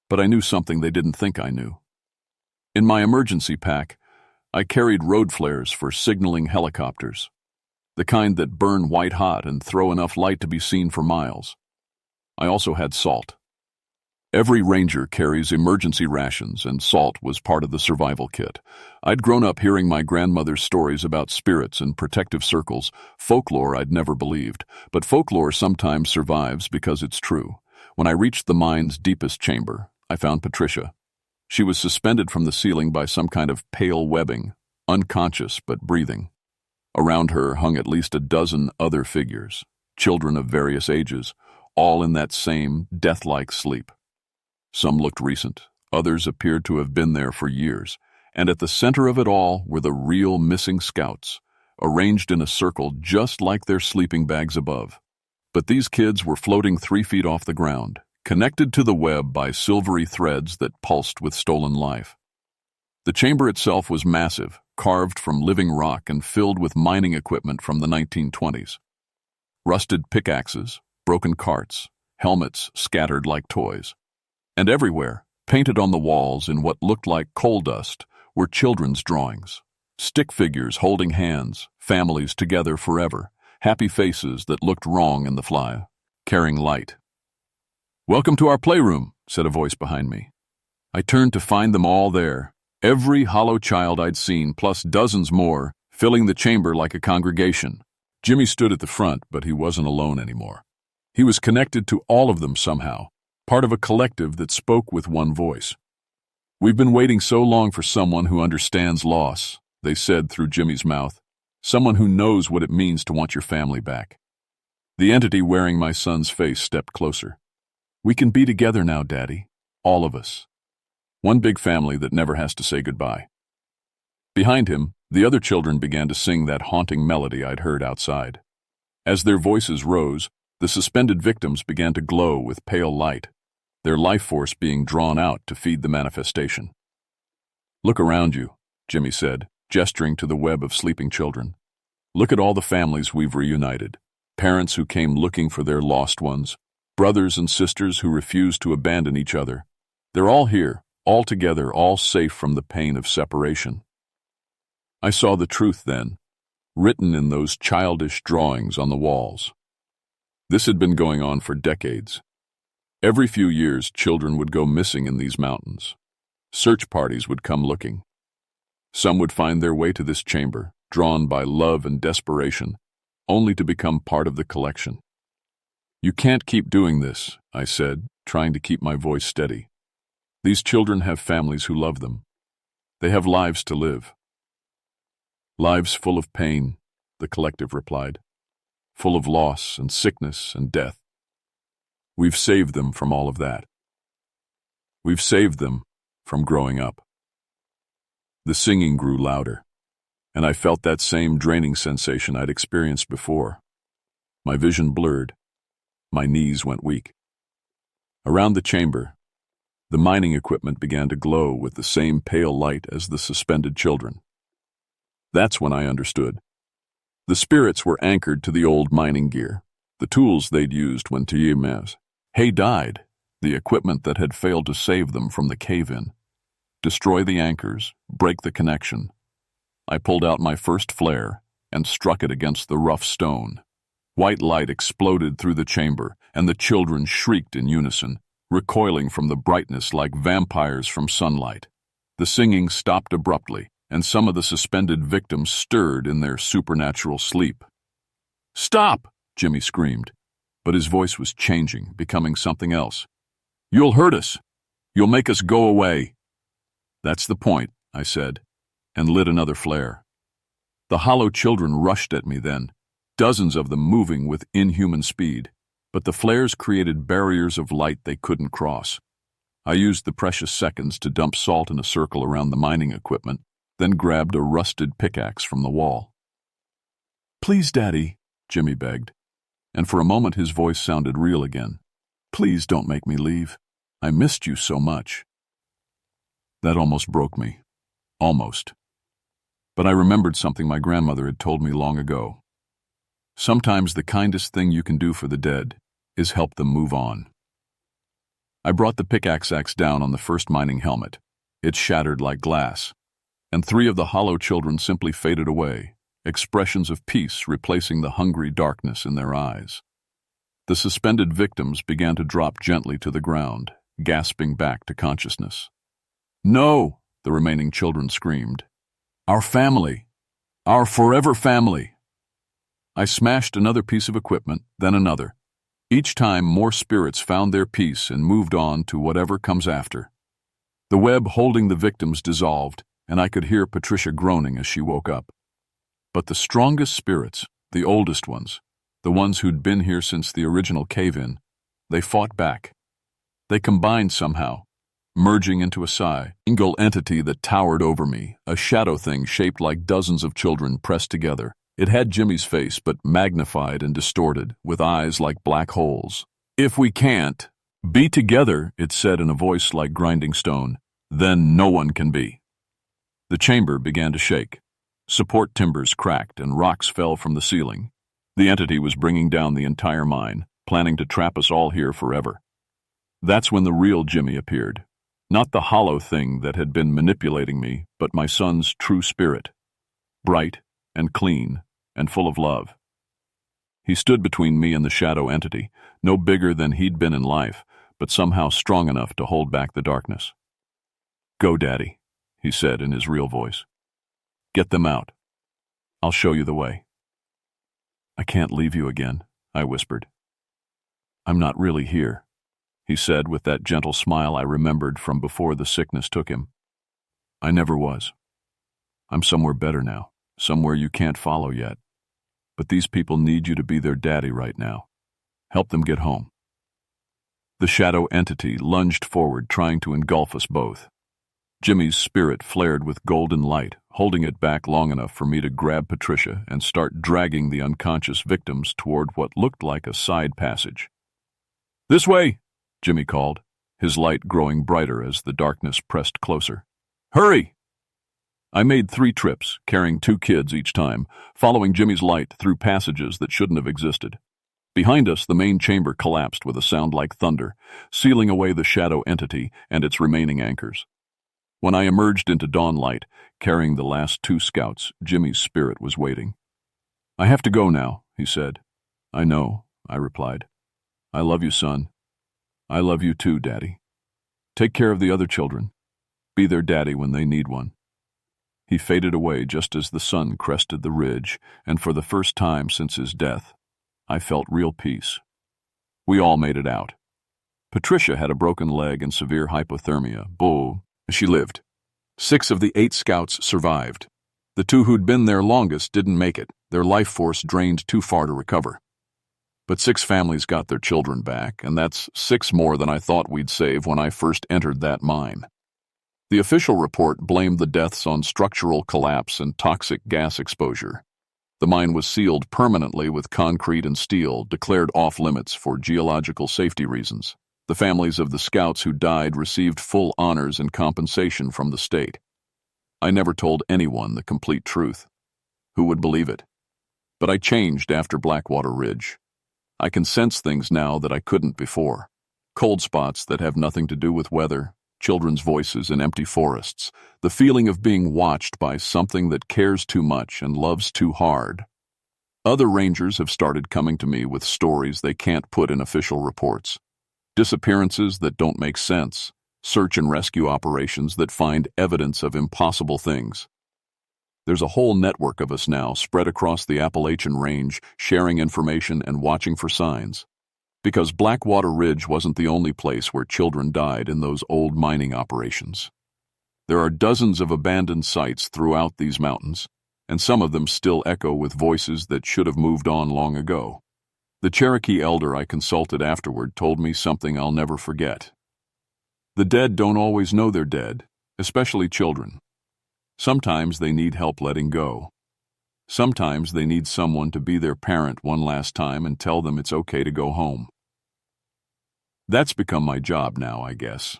But I knew something they didn't think I knew. In my emergency pack, I carried road flares for signaling helicopters, the kind that burn white hot and throw enough light to be seen for miles. I also had salt. Every ranger carries emergency rations, and salt was part of the survival kit. I'd grown up hearing my grandmother's stories about spirits and protective circles, folklore I'd never believed, but folklore sometimes survives because it's true. When I reached the mine's deepest chamber, I found Patricia. She was suspended from the ceiling by some kind of pale webbing, unconscious but breathing. Around her hung at least a dozen other figures, children of various ages, all in that same death-like sleep. Some looked recent, others appeared to have been there for years, and at the center of it all were the real missing scouts, arranged in a circle just like their sleeping bags above. But these kids were floating 3 feet off the ground, connected to the web by silvery threads that pulsed with stolen life. The chamber itself was massive, carved from living rock and filled with mining equipment from the 1920s. Rusted pickaxes, broken carts, helmets scattered like toys. And everywhere, painted on the walls in what looked like coal dust, were children's drawings. Stick figures holding hands, families together forever, happy faces that looked wrong in the fly, carrying light. "Welcome to our playroom," said a voice behind me. I turned to find them all there, every hollow child I'd seen, plus dozens more, filling the chamber like a congregation. Jimmy stood at the front, but he wasn't alone anymore. He was connected to all of them somehow, part of a collective that spoke with one voice. "We've been waiting so long for someone who understands loss," they said through Jimmy's mouth. "Someone who knows what it means to want your family back." The entity wearing my son's face stepped closer. "We can be together now, Daddy. All of us. One big family that never has to say goodbye." Behind him, the other children began to sing that haunting melody I'd heard outside. As their voices rose, the suspended victims began to glow with pale light, their life force being drawn out to feed the manifestation. "Look around you," Jimmy said, gesturing to the web of sleeping children. "Look at all the families we've reunited. Parents who came looking for their lost ones, brothers and sisters who refuse to abandon each other. They're all here, all together, all safe from the pain of separation. I saw the truth then, written in those childish drawings on the walls. This had been going on for decades. Every few years, children would go missing in these mountains. Search parties would come looking. Some would find their way to this chamber, drawn by love and desperation, only to become part of the collection. "You can't keep doing this," I said, trying to keep my voice steady. "These children have families who love them. They have lives to live." "Lives full of pain," the collective replied. "Full of loss and sickness and death. We've saved them from all of that. We've saved them from growing up." The singing grew louder, and I felt that same draining sensation I'd experienced before. My vision blurred. My knees went weak. Around the chamber, the mining equipment began to glow with the same pale light as the suspended children. That's when I understood. The spirits were anchored to the old mining gear, the tools they'd used when Hay died, the equipment that had failed to save them from the cave-in. Destroy the anchors, break the connection. I pulled out my first flare and struck it against the rough stone. White light exploded through the chamber, and the children shrieked in unison, recoiling from the brightness like vampires from sunlight. The singing stopped abruptly, and some of the suspended victims stirred in their supernatural sleep. "Stop!" Jimmy screamed, but his voice was changing, becoming something else. "You'll hurt us. You'll make us go away." "That's the point," I said, and lit another flare. The hollow children rushed at me then, dozens of them moving with inhuman speed, but the flares created barriers of light they couldn't cross. I used the precious seconds to dump salt in a circle around the mining equipment, then grabbed a rusted pickaxe from the wall. "Please, Daddy," Jimmy begged, and for a moment his voice sounded real again. "Please don't make me leave. I missed you so much." That almost broke me. Almost. But I remembered something my grandmother had told me long ago. Sometimes the kindest thing you can do for the dead is help them move on. I brought the pickaxe axe down on the first mining helmet. It shattered like glass, and 3 of the hollow children simply faded away, expressions of peace replacing the hungry darkness in their eyes. The suspended victims began to drop gently to the ground, gasping back to consciousness. "No!" the remaining children screamed. "Our family! Our forever family!" I smashed another piece of equipment, then another. Each time more spirits found their peace and moved on to whatever comes after. The web holding the victims dissolved, and I could hear Patricia groaning as she woke up. But the strongest spirits, the oldest ones, the ones who'd been here since the original cave-in, they fought back. They combined somehow, merging into a single entity that towered over me, a shadow thing shaped like dozens of children pressed together. It had Jimmy's face, but magnified and distorted, with eyes like black holes. "If we can't be together," it said in a voice like grinding stone, "then no one can be." The chamber began to shake. Support timbers cracked and rocks fell from the ceiling. The entity was bringing down the entire mine, planning to trap us all here forever. That's when the real Jimmy appeared. Not the hollow thing that had been manipulating me, but my son's true spirit. Bright and clean and full of love. He stood between me and the shadow entity, no bigger than he'd been in life, but somehow strong enough to hold back the darkness. "Go, Daddy," he said in his real voice. "Get them out. I'll show you the way." "I can't leave you again," I whispered. "I'm not really here," he said with that gentle smile I remembered from before the sickness took him. "I never was. I'm somewhere better now, somewhere you can't follow yet. But these people need you to be their daddy right now. Help them get home." The shadow entity lunged forward, trying to engulf us both. Jimmy's spirit flared with golden light, holding it back long enough for me to grab Patricia and start dragging the unconscious victims toward what looked like a side passage. "This way!" Jimmy called, his light growing brighter as the darkness pressed closer. "Hurry!" I made 3 trips, carrying 2 kids each time, following Jimmy's light through passages that shouldn't have existed. Behind us, the main chamber collapsed with a sound like thunder, sealing away the shadow entity and its remaining anchors. When I emerged into dawn light, carrying the last 2 scouts, Jimmy's spirit was waiting. "I have to go now," he said. "I know," I replied. "I love you, son. I love you too, Daddy. Take care of the other children. Be their daddy when they need one." He faded away just as the sun crested the ridge, and for the first time since his death, I felt real peace. We all made it out. Patricia had a broken leg and severe hypothermia. She lived. 6 of the 8 scouts survived. The 2 who'd been there longest didn't make it. Their life force drained too far to recover. But 6 families got their children back, and that's 6 more than I thought we'd save when I first entered that mine. The official report blamed the deaths on structural collapse and toxic gas exposure. The mine was sealed permanently with concrete and steel, declared off-limits for geological safety reasons. The families of the scouts who died received full honors and compensation from the state. I never told anyone the complete truth. Who would believe it? But I changed after Blackwater Ridge. I can sense things now that I couldn't before. Cold spots that have nothing to do with weather, children's voices in empty forests, the feeling of being watched by something that cares too much and loves too hard. Other rangers have started coming to me with stories they can't put in official reports. Disappearances that don't make sense, search and rescue operations that find evidence of impossible things. There's a whole network of us now spread across the Appalachian Range, sharing information and watching for signs. Because Blackwater Ridge wasn't the only place where children died in those old mining operations. There are dozens of abandoned sites throughout these mountains, and some of them still echo with voices that should have moved on long ago. The Cherokee elder I consulted afterward told me something I'll never forget. The dead don't always know they're dead, especially children. Sometimes they need help letting go. Sometimes they need someone to be their parent one last time and tell them it's okay to go home. That's become my job now, I guess.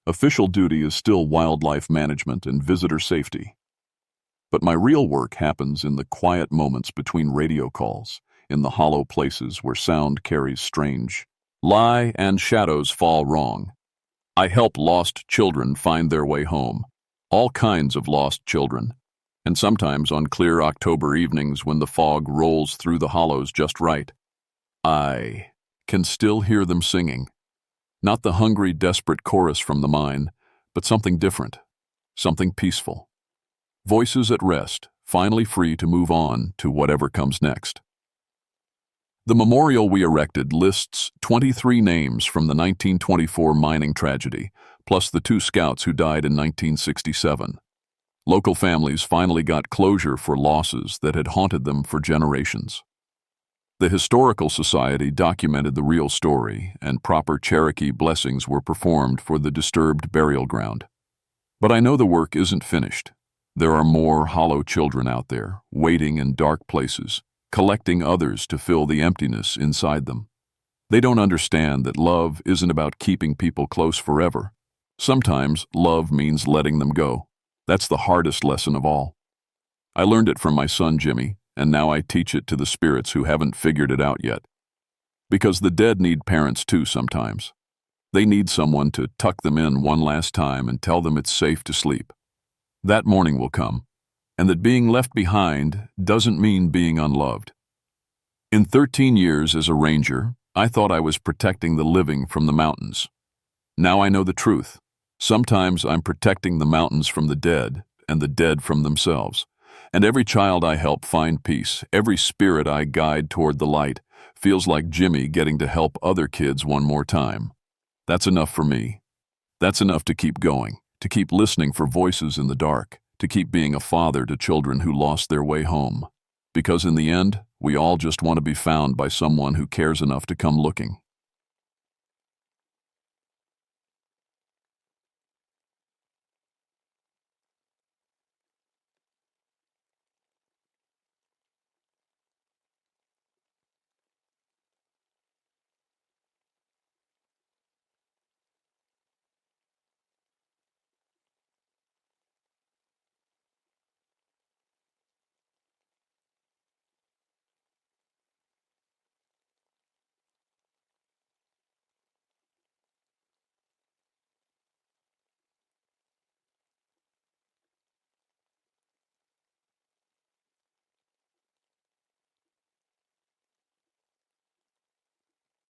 Official duty is still wildlife management and visitor safety. But my real work happens in the quiet moments between radio calls, in the hollow places where sound carries strange lie and shadows fall wrong. I help lost children find their way home, all kinds of lost children. And sometimes on clear October evenings when the fog rolls through the hollows just right, I can still hear them singing. Not the hungry, desperate chorus from the mine, but something different, something peaceful. Voices at rest, finally free to move on to whatever comes next. The memorial we erected lists 23 names from the 1924 mining tragedy, plus the 2 scouts who died in 1967. Local families finally got closure for losses that had haunted them for generations. The Historical Society documented the real story, and proper Cherokee blessings were performed for the disturbed burial ground. But I know the work isn't finished. There are more hollow children out there, waiting in dark places, collecting others to fill the emptiness inside them. They don't understand that love isn't about keeping people close forever. Sometimes love means letting them go. That's the hardest lesson of all. I learned it from my son Jimmy, and now I teach it to the spirits who haven't figured it out yet. Because the dead need parents too sometimes. They need someone to tuck them in one last time and tell them it's safe to sleep. That morning will come, and that being left behind doesn't mean being unloved. In 13 years as a ranger, I thought I was protecting the living from the mountains. Now I know the truth. Sometimes I'm protecting the mountains from the dead and the dead from themselves. And every child I help find peace, every spirit I guide toward the light, feels like Jimmy getting to help other kids one more time. That's enough for me. That's enough to keep going, to keep listening for voices in the dark, to keep being a father to children who lost their way home. Because in the end, we all just want to be found by someone who cares enough to come looking.